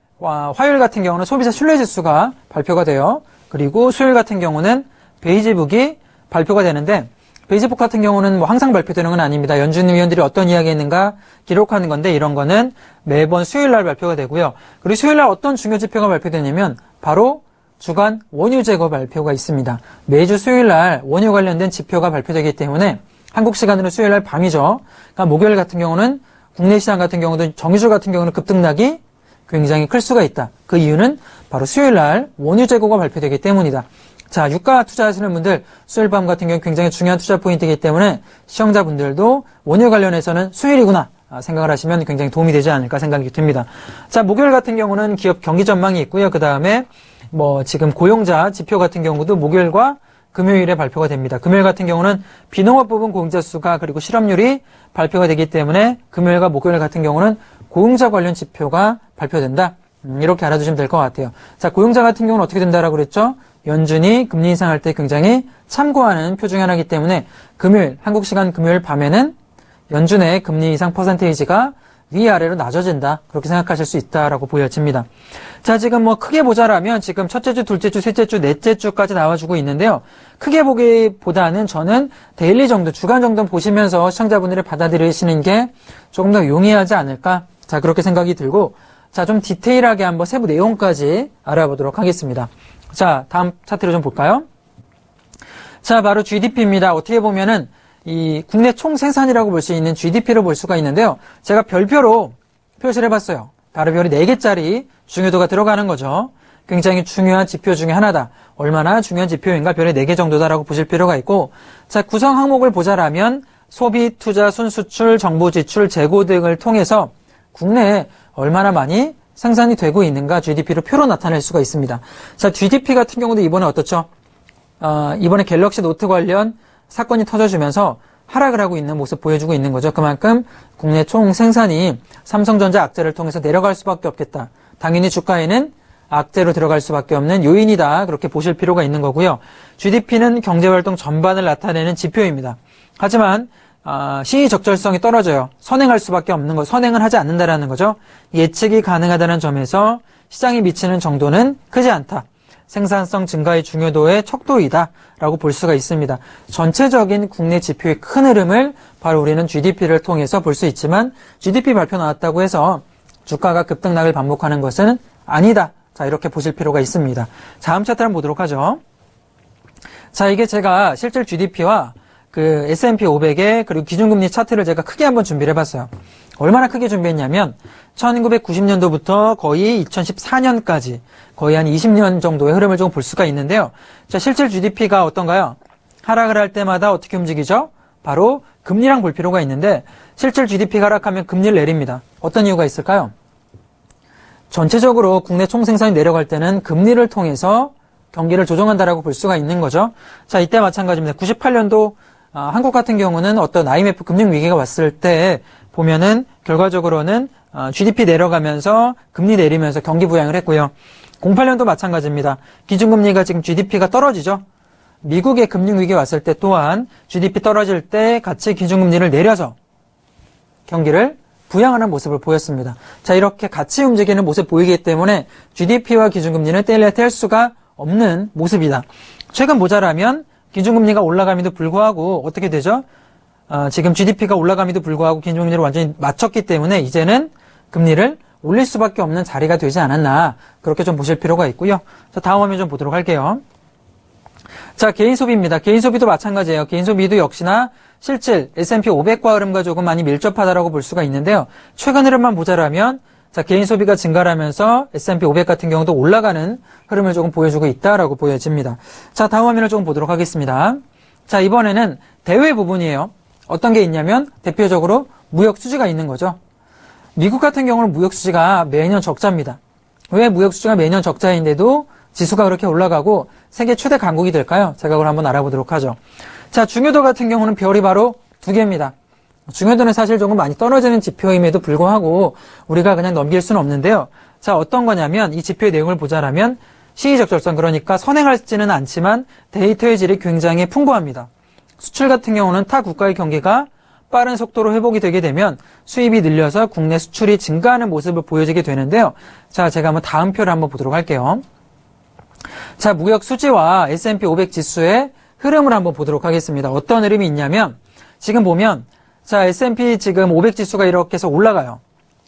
화요일 같은 경우는 소비자 신뢰지수가 발표가 돼요. 그리고 수요일 같은 경우는 베이지북이 발표가 되는데 베이지북 같은 경우는 항상 발표되는 건 아닙니다. 연준 위원들이 어떤 이야기 했는가 기록하는 건데 이런 거는 매번 수요일 날 발표가 되고요. 그리고 수요일 날 어떤 중요 지표가 발표되냐면 바로 주간 원유 재고 발표가 있습니다. 매주 수요일 날 원유 관련된 지표가 발표되기 때문에 한국 시간으로 수요일 날 밤이죠. 그러니까 목요일 같은 경우는 국내 시장 같은 경우도 정유주 같은 경우는 급등락이 굉장히 클 수가 있다. 그 이유는 바로 수요일 날 원유 재고가 발표되기 때문이다. 자, 유가 투자하시는 분들 수요일 밤 같은 경우 굉장히 중요한 투자 포인트이기 때문에 시청자분들도 원유 관련해서는 수요일이구나 생각을 하시면 굉장히 도움이 되지 않을까 생각이 듭니다. 자, 목요일 같은 경우는 기업 경기 전망이 있고요. 그 다음에 지금 고용자 지표 같은 경우도 목요일과 금요일에 발표가 됩니다. 금요일 같은 경우는 비농업 부분 고용자 수가 그리고 실업률이 발표가 되기 때문에 금요일과 목요일 같은 경우는 고용자 관련 지표가 발표된다. 이렇게 알아두시면 될 것 같아요. 자, 고용자 같은 경우는 어떻게 된다라고 그랬죠? 연준이 금리 인상할 때 굉장히 참고하는 표 중에 하나이기 때문에 금요일, 한국 시간 금요일 밤에는 연준의 금리 인상 퍼센테이지가 위아래로 낮아진다. 그렇게 생각하실 수 있다라고 보여집니다. 자, 지금 크게 보자라면 지금 첫째 주, 둘째 주, 셋째 주, 넷째 주까지 나와주고 있는데요. 크게 보기보다는 저는 데일리 정도, 주간 정도 보시면서 시청자분들이 받아들이시는 게 조금 더 용이하지 않을까. 자, 그렇게 생각이 들고, 자, 좀 디테일하게 한번 세부 내용까지 알아보도록 하겠습니다. 자, 다음 차트를 좀 볼까요? 자, 바로 GDP입니다. 어떻게 보면은 이 국내 총생산이라고 볼 수 있는 GDP를 볼 수가 있는데요. 제가 별표로 표시를 해봤어요. 바로 별이 4개짜리 중요도가 들어가는 거죠. 굉장히 중요한 지표 중에 하나다. 얼마나 중요한 지표인가? 별이 4개 정도다라고 보실 필요가 있고, 자, 구성 항목을 보자라면 소비, 투자, 순수출, 정부 지출, 재고 등을 통해서 국내에 얼마나 많이 생산이 되고 있는가 GDP로 표로 나타낼 수가 있습니다. 자, GDP 같은 경우도 이번에 어떻죠? 이번에 갤럭시 노트 관련 사건이 터져주면서 하락을 하고 있는 모습 보여주고 있는 거죠. 그만큼 국내 총 생산이 삼성전자 악재를 통해서 내려갈 수밖에 없겠다. 당연히 주가에는 악재로 들어갈 수밖에 없는 요인이다. 그렇게 보실 필요가 있는 거고요. GDP는 경제활동 전반을 나타내는 지표입니다. 하지만 시의적절성이 떨어져요. 선행할 수밖에 없는 거, 선행을 하지 않는다라는 거죠. 예측이 가능하다는 점에서 시장이 미치는 정도는 크지 않다. 생산성 증가의 중요도의 척도이다라고 볼 수가 있습니다. 전체적인 국내 지표의 큰 흐름을 바로 우리는 GDP를 통해서 볼 수 있지만 GDP 발표 나왔다고 해서 주가가 급등락을 반복하는 것은 아니다. 자, 이렇게 보실 필요가 있습니다. 다음 차트 한번 보도록 하죠. 자, 이게 제가 실질 GDP와 그 S&P 500의 그리고 기준금리 차트를 제가 크게 한번 준비를 해봤어요. 얼마나 크게 준비했냐면 1990년도부터 거의 2014년까지 거의 한 20년 정도의 흐름을 좀 볼 수가 있는데요. 자, 실질 GDP가 어떤가요? 하락을 할 때마다 어떻게 움직이죠? 바로 금리랑 볼 필요가 있는데 실질 GDP가 하락하면 금리를 내립니다. 어떤 이유가 있을까요? 전체적으로 국내 총생산이 내려갈 때는 금리를 통해서 경기를 조정한다라고 볼 수가 있는 거죠. 자, 이때 마찬가지입니다. 98년도 한국 같은 경우는 어떤 IMF 금융위기가 왔을 때 보면은 결과적으로는 GDP 내려가면서 금리 내리면서 경기 부양을 했고요. 08년도 마찬가지입니다. 기준금리가 지금 GDP가 떨어지죠. 미국의 금융위기 왔을 때 또한 GDP 떨어질 때 같이 기준금리를 내려서 경기를 부양하는 모습을 보였습니다. 자, 이렇게 같이 움직이는 모습 보이기 때문에 GDP와 기준금리는 뗄 수가 없는 모습이다. 최근 보자라면 기준금리가 올라감에도 불구하고 어떻게 되죠? 지금 GDP가 올라감에도 불구하고 기준금리를 완전히 맞췄기 때문에 이제는 금리를 올릴 수밖에 없는 자리가 되지 않았나 그렇게 좀 보실 필요가 있고요. 자, 다음 화면 좀 보도록 할게요. 자, 개인 소비입니다. 개인 소비도 마찬가지예요. 개인 소비도 역시나 실질 S&P 500과 흐름과 조금 많이 밀접하다라고 볼 수가 있는데요. 최근 흐름만 보자라면 자, 개인 소비가 증가하면서 S&P 500 같은 경우도 올라가는 흐름을 조금 보여주고 있다라고 보여집니다. 자, 다음 화면을 조금 보도록 하겠습니다. 자, 이번에는 대외 부분이에요. 어떤 게 있냐면 대표적으로 무역 수지가 있는 거죠. 미국 같은 경우는 무역 수지가 매년 적자입니다. 왜 무역 수지가 매년 적자인데도 지수가 그렇게 올라가고 세계 최대 강국이 될까요? 제가 그걸 한번 알아보도록 하죠. 자, 중요도 같은 경우는 별이 바로 2개입니다. 중요도는 사실 조금 많이 떨어지는 지표임에도 불구하고 우리가 그냥 넘길 수는 없는데요. 자, 어떤 거냐면 이 지표의 내용을 보자라면 시의적절성, 그러니까 선행하지는 않지만 데이터의 질이 굉장히 풍부합니다. 수출 같은 경우는 타 국가의 경기가 빠른 속도로 회복이 되게 되면 수입이 늘려서 국내 수출이 증가하는 모습을 보여지게 되는데요. 자, 제가 한번 다음 표를 한번 보도록 할게요. 자, 무역 수지와 S&P 500 지수의 흐름을 한번 보도록 하겠습니다. 어떤 흐름이 있냐면 지금 보면 자, S&P 지금 500 지수가 이렇게 해서 올라가요.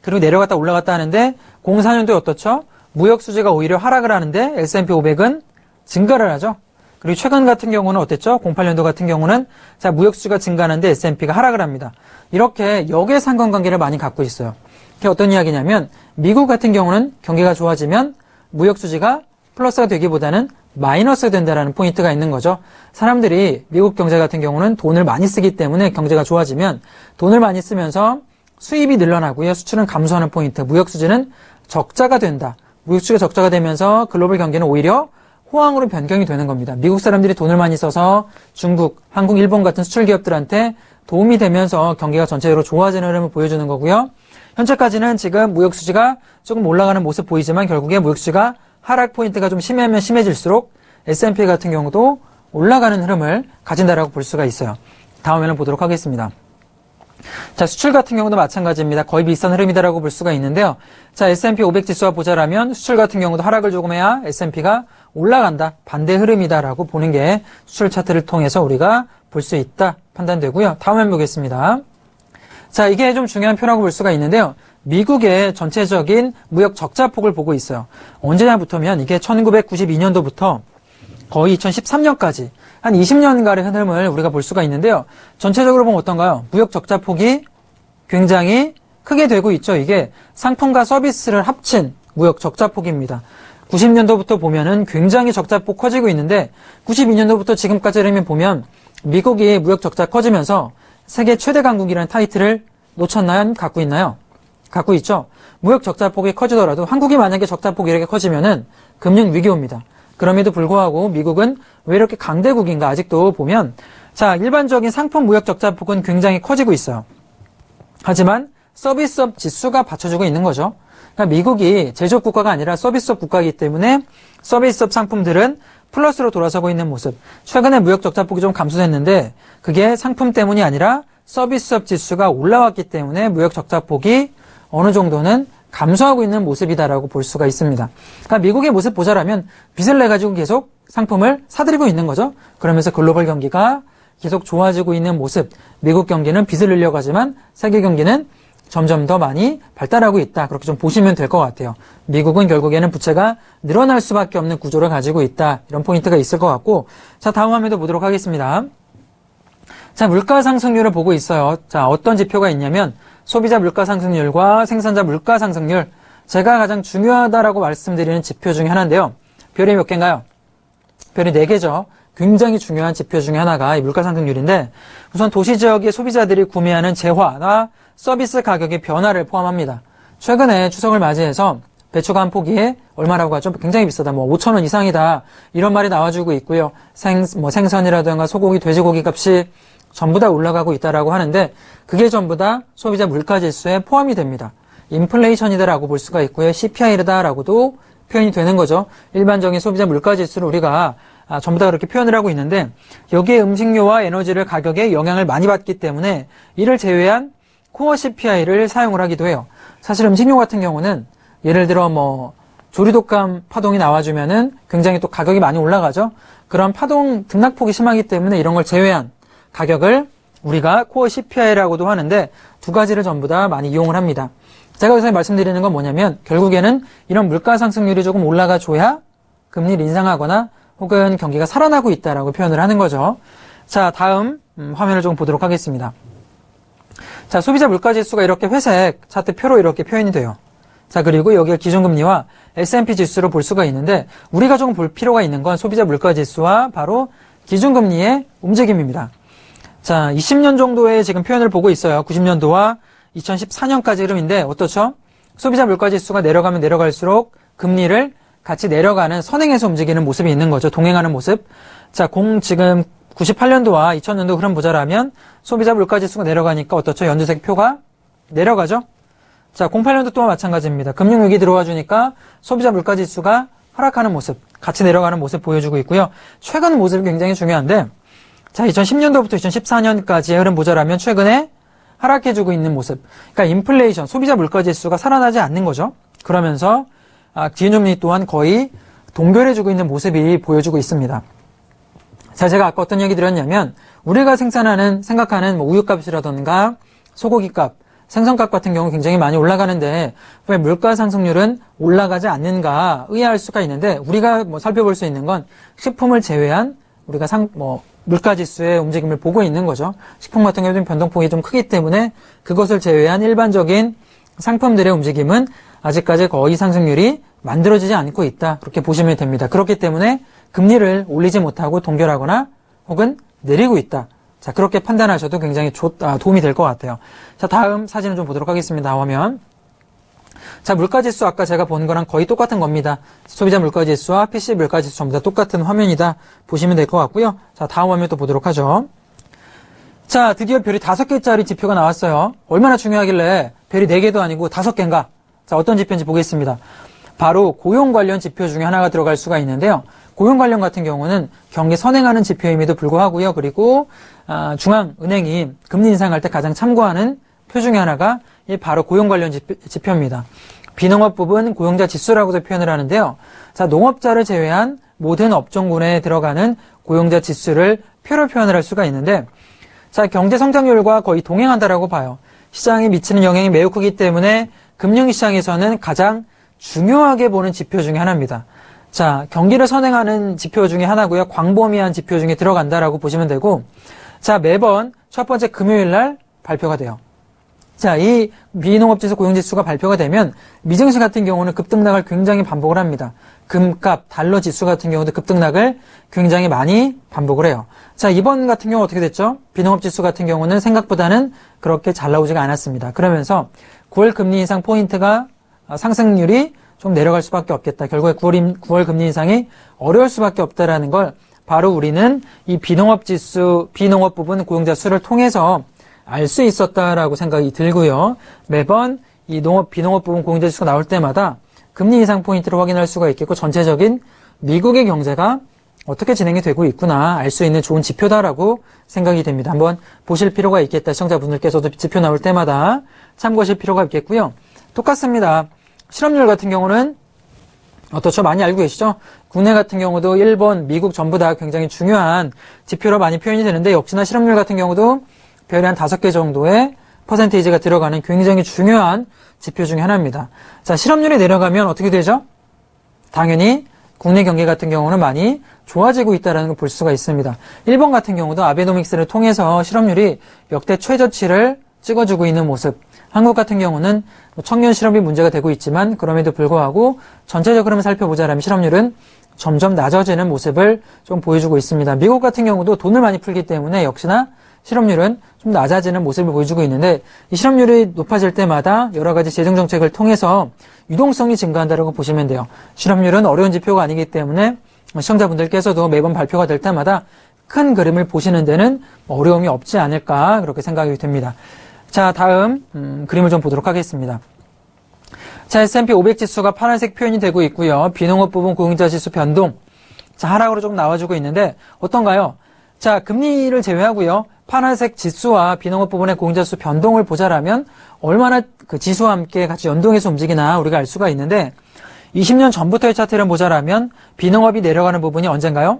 그리고 내려갔다 올라갔다 하는데 04년도에 어떻죠? 무역 수지가 오히려 하락을 하는데 S&P 500은 증가를 하죠. 그리고 최근 같은 경우는 어땠죠? 08년도 같은 경우는 자, 무역 수지가 증가하는데 S&P가 하락을 합니다. 이렇게 역의 상관관계를 많이 갖고 있어요. 이게 어떤 이야기냐면 미국 같은 경우는 경기가 좋아지면 무역 수지가 플러스가 되기보다는 마이너스가 된다라는 포인트가 있는 거죠. 사람들이 미국 경제 같은 경우는 돈을 많이 쓰기 때문에 경제가 좋아지면 돈을 많이 쓰면서 수입이 늘어나고요. 수출은 감소하는 포인트, 무역 수지는 적자가 된다. 무역 수지가 적자가 되면서 글로벌 경기는 오히려 호황으로 변경이 되는 겁니다. 미국 사람들이 돈을 많이 써서 중국, 한국, 일본 같은 수출 기업들한테 도움이 되면서 경기가 전체적으로 좋아지는 흐름을 보여주는 거고요. 현재까지는 지금 무역 수지가 조금 올라가는 모습 보이지만 결국에 무역 수지가 하락 포인트가 좀 심하면 심해질수록 S&P 같은 경우도 올라가는 흐름을 가진다라고 볼 수가 있어요. 다음 화면을 보도록 하겠습니다. 자, 수출 같은 경우도 마찬가지입니다. 거의 비슷한 흐름이다라고 볼 수가 있는데요. 자, S&P 500 지수와 보자라면 수출 같은 경우도 하락을 조금 해야 S&P가 올라간다. 반대 흐름이다라고 보는 게 수출 차트를 통해서 우리가 볼 수 있다 판단되고요. 다음 화면 보겠습니다. 자, 이게 좀 중요한 표라고 볼 수가 있는데요. 미국의 전체적인 무역 적자폭을 보고 있어요. 언제냐부터면 이게 1992년도부터 거의 2013년까지 한 20년간의 흐름을 우리가 볼 수가 있는데요. 전체적으로 보면 어떤가요? 무역 적자폭이 굉장히 크게 되고 있죠. 이게 상품과 서비스를 합친 무역 적자폭입니다. 90년도부터 보면은 굉장히 적자폭 커지고 있는데 92년도부터 지금까지 흐름을 보면 미국이 무역 적자 커지면서 세계 최대 강국이라는 타이틀을 놓쳤나요? 갖고 있나요? 갖고 있죠. 무역 적자폭이 커지더라도 한국이 만약에 적자폭이 이렇게 커지면은 금융 위기 옵니다. 그럼에도 불구하고 미국은 왜 이렇게 강대국인가 아직도 보면 자, 일반적인 상품 무역 적자폭은 굉장히 커지고 있어요. 하지만 서비스업 지수가 받쳐주고 있는 거죠. 그러니까 미국이 제조업 국가가 아니라 서비스업 국가이기 때문에 서비스업 상품들은 플러스로 돌아서고 있는 모습. 최근에 무역 적자폭이 좀 감소됐는데 그게 상품 때문이 아니라 서비스업 지수가 올라왔기 때문에 무역 적자폭이 어느 정도는 감소하고 있는 모습이다라고 볼 수가 있습니다. 그러니까 미국의 모습 보자라면 빚을 내가지고 계속 상품을 사들이고 있는 거죠. 그러면서 글로벌 경기가 계속 좋아지고 있는 모습. 미국 경기는 빚을 늘려가지만 세계 경기는 점점 더 많이 발달하고 있다. 그렇게 좀 보시면 될 것 같아요. 미국은 결국에는 부채가 늘어날 수밖에 없는 구조를 가지고 있다. 이런 포인트가 있을 것 같고 자, 다음 화면도 보도록 하겠습니다. 자, 물가 상승률을 보고 있어요. 자, 어떤 지표가 있냐면 소비자 물가 상승률과 생산자 물가 상승률. 제가 가장 중요하다라고 말씀드리는 지표 중에 하나인데요. 별이 몇 개인가요? 별이 4개죠. 굉장히 중요한 지표 중에 하나가 이 물가 상승률인데 우선 도시 지역의 소비자들이 구매하는 재화나 서비스 가격의 변화를 포함합니다. 최근에 추석을 맞이해서 배추가 한 포기에 얼마라고 하죠? 굉장히 비싸다. 뭐 5,000원 이상이다. 이런 말이 나와주고 있고요. 생선이라든가 소고기, 돼지고기 값이 전부 다 올라가고 있다라고 하는데 그게 전부 다 소비자 물가 지수에 포함이 됩니다. 인플레이션이다라고 볼 수가 있고요. CPI다라고도 표현이 되는 거죠. 일반적인 소비자 물가 지수를 우리가 전부 다 그렇게 표현을 하고 있는데 여기에 음식료와 에너지를 가격에 영향을 많이 받기 때문에 이를 제외한 코어 CPI를 사용을 하기도 해요. 사실 음식료 같은 경우는 예를 들어 뭐 조리독감 파동이 나와주면은 굉장히 또 가격이 많이 올라가죠. 그런 파동 등락폭이 심하기 때문에 이런 걸 제외한 가격을 우리가 코어 CPI라고도 하는데 두 가지를 전부 다 많이 이용을 합니다. 제가 여기서 말씀드리는 건 뭐냐면 결국에는 이런 물가 상승률이 조금 올라가 줘야 금리를 인상하거나 혹은 경기가 살아나고 있다라고 표현을 하는 거죠. 자, 다음 화면을 좀 보도록 하겠습니다. 자, 소비자 물가 지수가 이렇게 회색 차트표로 이렇게 표현이 돼요. 자, 그리고 여기에 기준금리와 S&P 지수로 볼 수가 있는데 우리가 좀 볼 필요가 있는 건 소비자 물가지수와 바로 기준금리의 움직임입니다. 자, 20년 정도의 지금 표현을 보고 있어요. 90년도와 2014년까지 흐름인데 어떻죠? 소비자 물가지수가 내려가면 내려갈수록 금리를 같이 내려가는 선행해서 움직이는 모습이 있는 거죠. 동행하는 모습. 자, 지금 98년도와 2000년도 흐름 보자라면 소비자 물가지수가 내려가니까 어떻죠? 연두색 표가 내려가죠? 자, 08년도 또한 마찬가지입니다. 금융위기 들어와 주니까 소비자 물가지수가 하락하는 모습, 같이 내려가는 모습 보여주고 있고요. 최근 모습이 굉장히 중요한데, 자, 2010년도부터 2014년까지의 흐름 보자라면 최근에 하락해주고 있는 모습. 그러니까 인플레이션, 소비자 물가지수가 살아나지 않는 거죠. 그러면서 기준금리 또한 거의 동결해주고 있는 모습이 보여주고 있습니다. 자, 제가 아까 어떤 얘기 드렸냐면 우리가 생각하는 뭐 우유값이라던가 소고기값, 생선값 같은 경우 굉장히 많이 올라가는데 왜 물가 상승률은 올라가지 않는가 의아할 수가 있는데 우리가 뭐 살펴볼 수 있는 건 식품을 제외한 우리가 물가지수의 움직임을 보고 있는 거죠. 식품 같은 경우는 변동폭이 좀 크기 때문에 그것을 제외한 일반적인 상품들의 움직임은 아직까지 거의 상승률이 만들어지지 않고 있다. 그렇게 보시면 됩니다. 그렇기 때문에 금리를 올리지 못하고 동결하거나 혹은 내리고 있다. 자, 그렇게 판단하셔도 굉장히 도움이 될 것 같아요. 자, 다음 사진을 좀 보도록 하겠습니다. 화면. 자, 물가지수 아까 제가 본 거랑 거의 똑같은 겁니다. 소비자 물가지수와 PC 물가지수 전부 다 똑같은 화면이다. 보시면 될 것 같고요. 자, 다음 화면 또 보도록 하죠. 자, 드디어 별이 5개짜리 지표가 나왔어요. 얼마나 중요하길래 별이 4개도 아니고 5개인가? 자, 어떤 지표인지 보겠습니다. 바로 고용 관련 지표 중에 하나가 들어갈 수가 있는데요. 고용 관련 같은 경우는 경기 선행하는 지표임에도 불구하고요. 그리고 중앙은행이 금리 인상할 때 가장 참고하는 표 중에 하나가 바로 고용 관련 지표입니다. 비농업 부분 고용자 지수라고도 표현을 하는데요. 자, 농업자를 제외한 모든 업종군에 들어가는 고용자 지수를 표로 표현을 할 수가 있는데, 자, 경제 성장률과 거의 동행한다라고 봐요. 시장에 미치는 영향이 매우 크기 때문에 금융시장에서는 가장 중요하게 보는 지표 중에 하나입니다. 자, 경기를 선행하는 지표 중에 하나고요. 광범위한 지표 중에 들어간다라고 보시면 되고, 자, 매번 첫 번째 금요일 날 발표가 돼요. 자, 이 비농업지수 고용지수가 발표가 되면 미증시 같은 경우는 급등락을 굉장히 반복을 합니다. 금값, 달러 지수 같은 경우도 급등락을 굉장히 많이 반복을 해요. 자, 이번 같은 경우 어떻게 됐죠? 비농업지수 같은 경우는 생각보다는 그렇게 잘 나오지가 않았습니다. 그러면서 9월 금리 인상 포인트가 상승률이 좀 내려갈 수밖에 없겠다. 결국에 9월 금리 인상이 어려울 수밖에 없다라는 걸 바로 우리는 이 비농업 부분 고용자 수를 통해서 알 수 있었다라고 생각이 들고요. 매번 이 비농업 부분 고용자 지수가 나올 때마다 금리 인상 포인트를 확인할 수가 있겠고 전체적인 미국의 경제가 어떻게 진행이 되고 있구나 알 수 있는 좋은 지표다라고 생각이 됩니다. 한번 보실 필요가 있겠다. 시청자분들께서도 지표 나올 때마다 참고하실 필요가 있겠고요. 똑같습니다. 실업률 같은 경우는 어떻죠? 많이 알고 계시죠? 국내 같은 경우도 일본, 미국 전부 다 굉장히 중요한 지표로 많이 표현이 되는데 역시나 실업률 같은 경우도 별이 한 5개 정도의 퍼센테이지가 들어가는 굉장히 중요한 지표 중에 하나입니다. 자, 실업률이 내려가면 어떻게 되죠? 당연히 국내 경기 같은 경우는 많이 좋아지고 있다는 걸 볼 수가 있습니다. 일본 같은 경우도 아베노믹스를 통해서 실업률이 역대 최저치를 찍어주고 있는 모습. 한국 같은 경우는 청년 실업이 문제가 되고 있지만 그럼에도 불구하고 전체적 흐름을 살펴보자면 실업률은 점점 낮아지는 모습을 좀 보여주고 있습니다. 미국 같은 경우도 돈을 많이 풀기 때문에 역시나 실업률은 좀 낮아지는 모습을 보여주고 있는데 이 실업률이 높아질 때마다 여러 가지 재정정책을 통해서 유동성이 증가한다고 보시면 돼요. 실업률은 어려운 지표가 아니기 때문에 시청자분들께서도 매번 발표가 될 때마다 큰 그림을 보시는 데는 어려움이 없지 않을까 그렇게 생각이 됩니다. 자, 다음 그림을 좀 보도록 하겠습니다. 자, S&P 500 지수가 파란색 표현이 되고 있고요. 비농업 부분 고용자 지수 변동. 자, 하락으로 좀 나와주고 있는데 어떤가요? 자, 금리를 제외하고요. 파란색 지수와 비농업 부분의 고용자 수 변동을 보자라면 얼마나 그 지수와 함께 같이 연동해서 움직이나 우리가 알 수가 있는데 20년 전부터의 차트를 보자라면 비농업이 내려가는 부분이 언젠가요?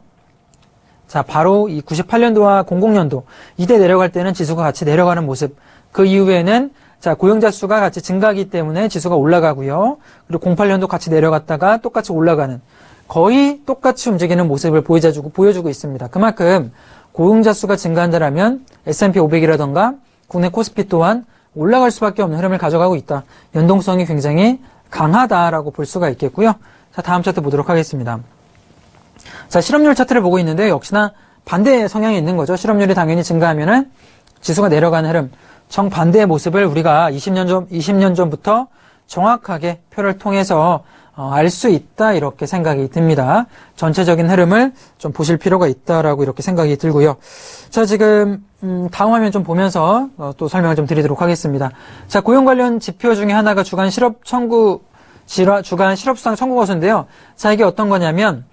자, 바로 이 98년도와 00년도 이때 내려갈 때는 지수가 같이 내려가는 모습. 그 이후에는 자, 고용자 수가 같이 증가하기 때문에 지수가 올라가고요. 그리고 08년도 같이 내려갔다가 똑같이 올라가는 거의 똑같이 움직이는 모습을 보여주고 있습니다. 그만큼 고용자 수가 증가한다면 S&P 500이라던가 국내 코스피 또한 올라갈 수밖에 없는 흐름을 가져가고 있다. 연동성이 굉장히 강하다라고 볼 수가 있겠고요. 자, 다음 차트 보도록 하겠습니다. 자, 실업률 차트를 보고 있는데 역시나 반대의 성향이 있는 거죠. 실업률이 당연히 증가하면은 지수가 내려가는 흐름, 정반대의 모습을 우리가 20년 전부터 정확하게 표를 통해서 알 수 있다 이렇게 생각이 듭니다. 전체적인 흐름을 좀 보실 필요가 있다라고 이렇게 생각이 들고요. 자, 지금 다음 화면 좀 보면서 또 설명을 좀 드리도록 하겠습니다. 자, 고용 관련 지표 중에 하나가 주간 실업수당 청구 건수인데요. 자, 이게 어떤 거냐면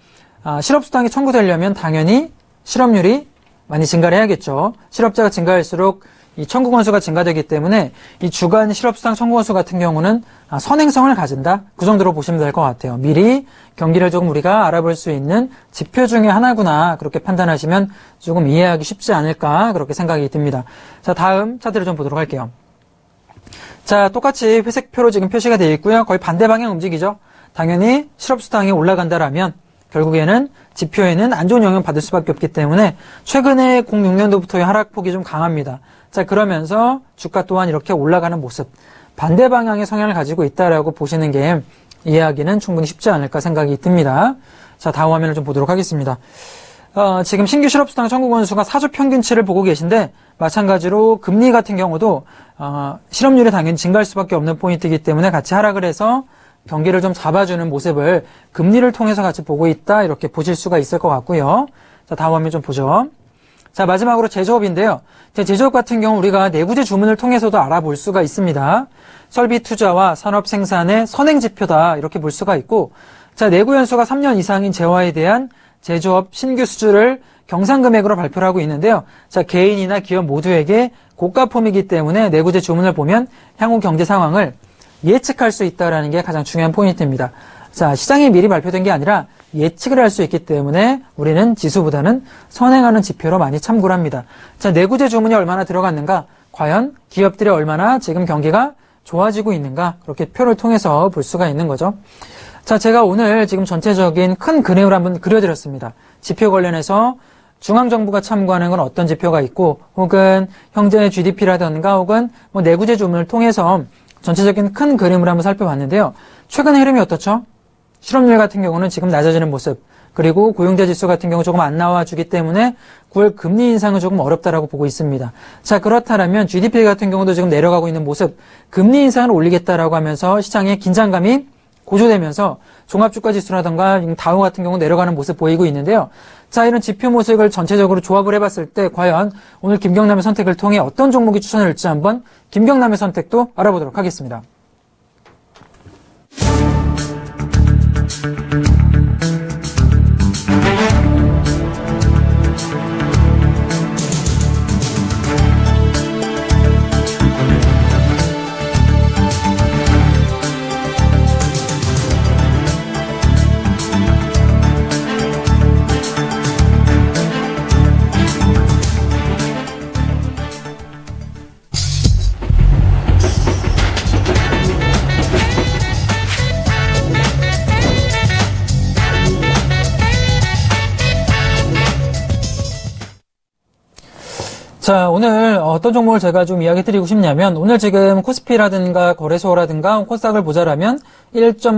실업수당이 청구되려면 당연히 실업률이 많이 증가를 해야겠죠. 실업자가 증가할수록 이 청구 건수가 증가되기 때문에 이 주간 실업수당 청구 건수 같은 경우는 선행성을 가진다. 그 정도로 보시면 될 것 같아요. 미리 경기를 조금 우리가 알아볼 수 있는 지표 중에 하나구나. 그렇게 판단하시면 조금 이해하기 쉽지 않을까. 그렇게 생각이 듭니다. 자, 다음 차트를 좀 보도록 할게요. 자, 똑같이 회색표로 지금 표시가 되어 있고요. 거의 반대 방향 움직이죠. 당연히 실업수당이 올라간다라면 결국에는 지표에는 안 좋은 영향을 받을 수밖에 없기 때문에 최근에 06년도부터의 하락폭이 좀 강합니다. 자, 그러면서 주가 또한 이렇게 올라가는 모습, 반대 방향의 성향을 가지고 있다라고 보시는 게 이해하기는 충분히 쉽지 않을까 생각이 듭니다. 자, 다음 화면을 좀 보도록 하겠습니다. 지금 신규 실업수당 청구 건수가 4주 평균치를 보고 계신데 마찬가지로 금리 같은 경우도 실업률이 당연히 증가할 수밖에 없는 포인트이기 때문에 같이 하락을 해서 경기를 좀 잡아주는 모습을 금리를 통해서 같이 보고 있다 이렇게 보실 수가 있을 것 같고요. 자, 다음 화면 좀 보죠. 자, 마지막으로 제조업인데요. 제조업 같은 경우 우리가 내구재 주문을 통해서도 알아볼 수가 있습니다. 설비 투자와 산업 생산의 선행지표다 이렇게 볼 수가 있고, 자, 내구 연수가 3년 이상인 재화에 대한 제조업 신규 수주를 경상금액으로 발표를 하고 있는데요. 자, 개인이나 기업 모두에게 고가품이기 때문에 내구재 주문을 보면 향후 경제 상황을 예측할 수 있다는 게 가장 중요한 포인트입니다. 자, 시장이 미리 발표된 게 아니라 예측을 할 수 있기 때문에 우리는 지수보다는 선행하는 지표로 많이 참고를 합니다. 자, 내구재 주문이 얼마나 들어갔는가? 과연 기업들이 얼마나 지금 경기가 좋아지고 있는가? 그렇게 표를 통해서 볼 수가 있는 거죠. 자, 제가 오늘 지금 전체적인 큰 그림을 한번 그려드렸습니다. 지표 관련해서 중앙정부가 참고하는 건 어떤 지표가 있고, 혹은 현재 GDP라든가 혹은 뭐 내구재 주문을 통해서 전체적인 큰 그림을 한번 살펴봤는데요. 최근의 흐름이 어떻죠? 실업률 같은 경우는 지금 낮아지는 모습, 그리고 고용자 지수 같은 경우 조금 안 나와주기 때문에 9월 금리 인상은 조금 어렵다라고 보고 있습니다. 자, 그렇다면 GDP 같은 경우도 지금 내려가고 있는 모습, 금리 인상을 올리겠다라고 하면서 시장의 긴장감이 고조되면서 종합주가 지수라든가 다우 같은 경우 내려가는 모습 보이고 있는데요. 자, 이런 지표 모습을 전체적으로 조합을 해봤을 때 과연 오늘 김경남의 선택을 통해 어떤 종목이 추천을할지 한번 김경남의 선택도 알아보도록 하겠습니다. 자, 오늘 어떤 종목을 제가 좀 이야기 드리고 싶냐면, 오늘 지금 코스피라든가 거래소라든가 코스닥을 보자라면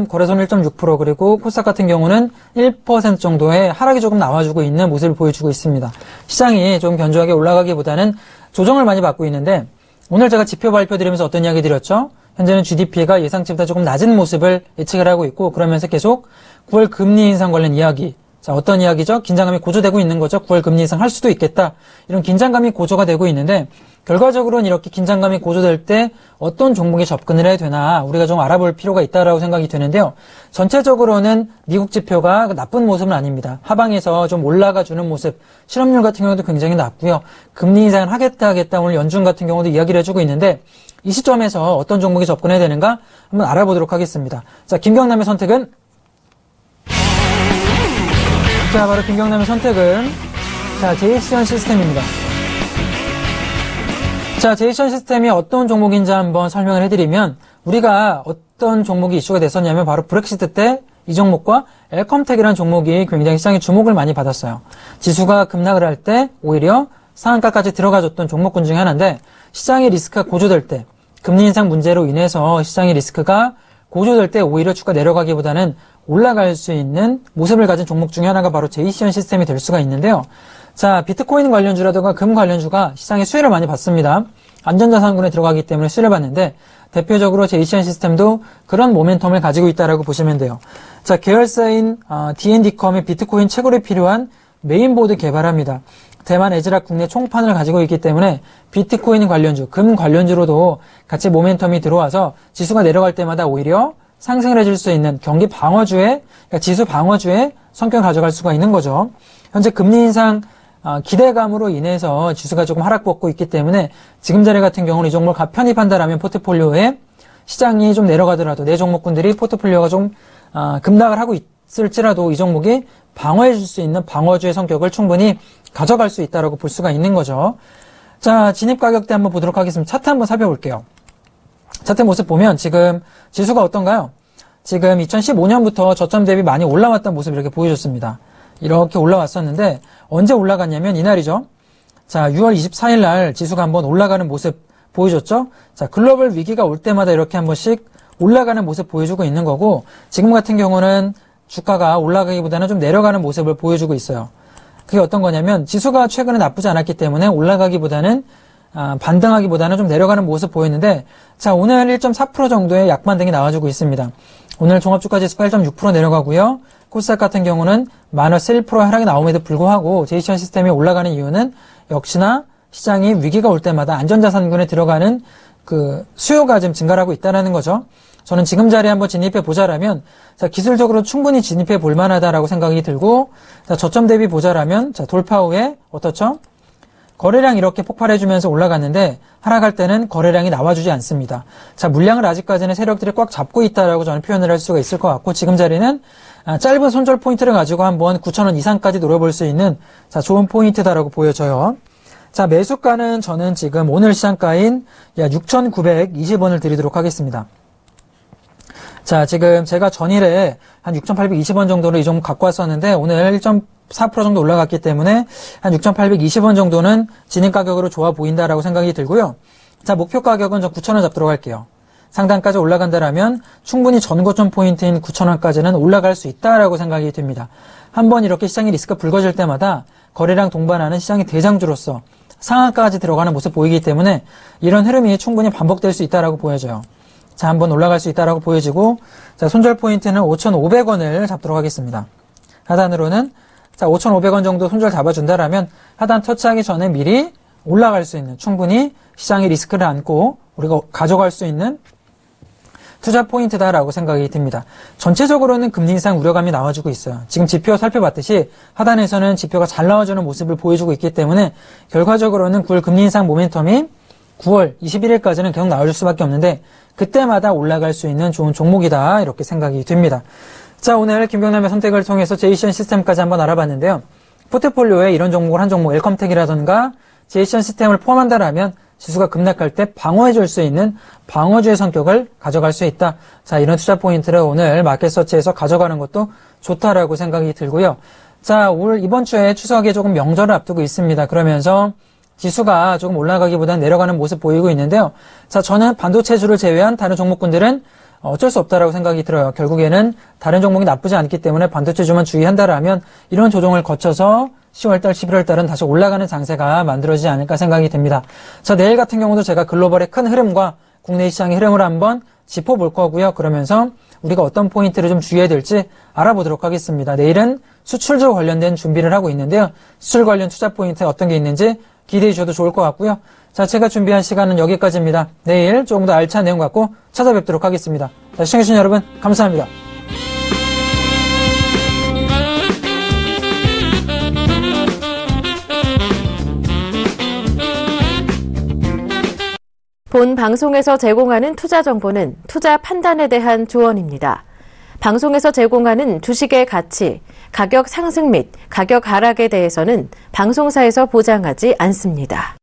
거래소는 1.6% 그리고 코스닥 같은 경우는 1% 정도의 하락이 조금 나와주고 있는 모습을 보여주고 있습니다. 시장이 좀 견조하게 올라가기보다는 조정을 많이 받고 있는데, 오늘 제가 지표 발표 드리면서 어떤 이야기 드렸죠? 현재는 GDP가 예상치보다 조금 낮은 모습을 예측을 하고 있고, 그러면서 계속 9월 금리 인상 관련 이야기, 자, 어떤 이야기죠? 긴장감이 고조되고 있는 거죠. 9월 금리 인상 할 수도 있겠다. 이런 긴장감이 고조가 되고 있는데, 결과적으로는 이렇게 긴장감이 고조될 때 어떤 종목에 접근을 해야 되나 우리가 좀 알아볼 필요가 있다라고 생각이 드는데요. 전체적으로는 미국 지표가 나쁜 모습은 아닙니다. 하방에서 좀 올라가주는 모습, 실업률 같은 경우도 굉장히 낮고요. 금리 인상을 하겠다 오늘 연준 같은 경우도 이야기를 해주고 있는데, 이 시점에서 어떤 종목에 접근해야 되는가 한번 알아보도록 하겠습니다. 자, 김경남의 선택은, 자, 바로 김경남의 선택은, 자, 제이션 시스템입니다. 자, 제이션 시스템이 어떤 종목인지 한번 설명을 해드리면, 우리가 어떤 종목이 이슈가 됐었냐면 바로 브렉시트 때 이 종목과 엘컴텍이라는 종목이 굉장히 시장의 주목을 많이 받았어요. 지수가 급락을 할 때 오히려 상한가까지 들어가줬던 종목군 중에 하나인데, 시장의 리스크가 고조될 때, 금리 인상 문제로 인해서 시장의 리스크가 고조될 때 오히려 주가 내려가기보다는 올라갈 수 있는 모습을 가진 종목 중에 하나가 바로 제이시언 시스템이 될 수가 있는데요. 자, 비트코인 관련주라든가 금 관련주가 시장에 수혜를 많이 받습니다. 안전자산군에 들어가기 때문에 수혜를 받는데 대표적으로 제이시언 시스템도 그런 모멘텀을 가지고 있다라고 보시면 돼요. 자, 계열사인 D&D컴의 비트코인 채굴에 필요한 메인보드 개발합니다. 대만 에즈락 국내 총판을 가지고 있기 때문에 비트코인 관련주, 금 관련주로도 같이 모멘텀이 들어와서 지수가 내려갈 때마다 오히려 상승을 해줄 수 있는 경기 방어주의, 그러니까 지수 방어주의 성격을 가져갈 수가 있는 거죠. 현재 금리 인상 기대감으로 인해서 지수가 조금 하락받고 있기 때문에 지금 자리 같은 경우는 이 종목을 편입한다라면 포트폴리오에 시장이 좀 내려가더라도 내 종목군들이 포트폴리오가 좀 급락을 하고 있을지라도 이 종목이 방어해 줄 수 있는 방어주의 성격을 충분히 가져갈 수 있다라고 볼 수가 있는 거죠. 자, 진입 가격대 한번 보도록 하겠습니다. 차트 한번 살펴볼게요. 차트 모습 보면 지금 지수가 어떤가요? 지금 2015년부터 저점 대비 많이 올라왔던 모습 이렇게 보여줬습니다. 이렇게 올라왔었는데 언제 올라갔냐면 이날이죠. 자, 6월 24일 날 지수가 한번 올라가는 모습 보여줬죠. 자, 글로벌 위기가 올 때마다 이렇게 한 번씩 올라가는 모습 보여주고 있는 거고 지금 같은 경우는 주가가 올라가기보다는 좀 내려가는 모습을 보여주고 있어요. 그게 어떤 거냐면 지수가 최근에 나쁘지 않았기 때문에 올라가기보다는 반등하기보다는 좀 내려가는 모습 보였는데 자, 오늘 1.4% 정도의 약반등이 나와주고 있습니다. 오늘 종합주가지수가 1.6% 내려가고요. 코스닥 같은 경우는 마이너스 1% 하락이 나옴에도 불구하고 제이시언 시스템이 올라가는 이유는 역시나 시장이 위기가 올 때마다 안전자산군에 들어가는 그 수요가 좀 증가하고 있다는 거죠. 저는 지금 자리에 한번 진입해 보자라면 자, 기술적으로 충분히 진입해 볼 만하다라고 생각이 들고 자, 저점 대비 보자라면 자, 돌파 후에 어떻죠? 거래량 이렇게 폭발해주면서 올라갔는데 하락할 때는 거래량이 나와주지 않습니다. 자, 물량을 아직까지는 세력들이 꽉 잡고 있다라고 저는 표현을 할 수가 있을 것 같고 지금 자리는 짧은 손절 포인트를 가지고 한번 9,000원 이상까지 노려볼 수 있는 자, 좋은 포인트다라고 보여져요. 자, 매수가는 저는 지금 오늘 시장가인 6,920원을 드리도록 하겠습니다. 자, 지금 제가 전일에 한 6,820원 정도로 이 종목 갖고 왔었는데 오늘 1.4% 정도 올라갔기 때문에 한 6,820원 정도는 진입 가격으로 좋아 보인다라고 생각이 들고요. 자, 목표 가격은 저 9,000원 잡도록 할게요. 상단까지 올라간다라면 충분히 전고점 포인트인 9,000원까지는 올라갈 수 있다라고 생각이 듭니다. 한번 이렇게 시장이 리스크가 불거질 때마다 거래량 동반하는 시장의 대장주로서 상한가까지 들어가는 모습 보이기 때문에 이런 흐름이 충분히 반복될 수 있다라고 보여져요. 자, 한번 올라갈 수 있다라고 보여지고 자, 손절 포인트는 5,500원을 잡도록 하겠습니다. 하단으로는 자, 5,500원 정도 손절 잡아준다라면 하단 터치하기 전에 미리 올라갈 수 있는 충분히 시장의 리스크를 안고 우리가 가져갈 수 있는 투자 포인트다라고 생각이 듭니다. 전체적으로는 금리 인상 우려감이 나와주고 있어요. 지금 지표 살펴봤듯이 하단에서는 지표가 잘 나와주는 모습을 보여주고 있기 때문에 결과적으로는 9월 금리 인상 모멘텀이 9월 21일까지는 계속 나와줄 수밖에 없는데 그때마다 올라갈 수 있는 좋은 종목이다 이렇게 생각이 듭니다. 자, 오늘 김경남의 선택을 통해서 제이시언 시스템까지 한번 알아봤는데요. 포트폴리오에 이런 종목을 한 종목 엘컴텍이라던가 제이시언 시스템을 포함한다라면 지수가 급락할 때 방어해줄 수 있는 방어주의 성격을 가져갈 수 있다. 자, 이런 투자 포인트를 오늘 마켓서치에서 가져가는 것도 좋다라고 생각이 들고요. 자, 이번 주에 추석에 조금 명절을 앞두고 있습니다. 그러면서 지수가 조금 올라가기보다는 내려가는 모습 보이고 있는데요. 자, 저는 반도체주를 제외한 다른 종목군들은 어쩔 수 없다라고 생각이 들어요. 결국에는 다른 종목이 나쁘지 않기 때문에 반도체주만 주의한다라면 이런 조정을 거쳐서 10월달, 11월달은 다시 올라가는 장세가 만들어지지 않을까 생각이 됩니다. 자, 내일 같은 경우도 제가 글로벌의 큰 흐름과 국내 시장의 흐름을 한번 짚어볼 거고요. 그러면서 우리가 어떤 포인트를 좀 주의해야 될지 알아보도록 하겠습니다. 내일은 수출주 관련된 준비를 하고 있는데요. 수출 관련 투자 포인트 어떤 게 있는지 기대해 주셔도 좋을 것 같고요. 자, 제가 준비한 시간은 여기까지입니다. 내일 조금 더 알찬 내용 갖고 찾아뵙도록 하겠습니다. 자, 시청해주신 여러분 감사합니다. 본 방송에서 제공하는 투자 정보는 투자 판단에 대한 조언입니다. 방송에서 제공하는 주식의 가치, 가격 상승 및 가격 하락에 대해서는 방송사에서 보장하지 않습니다.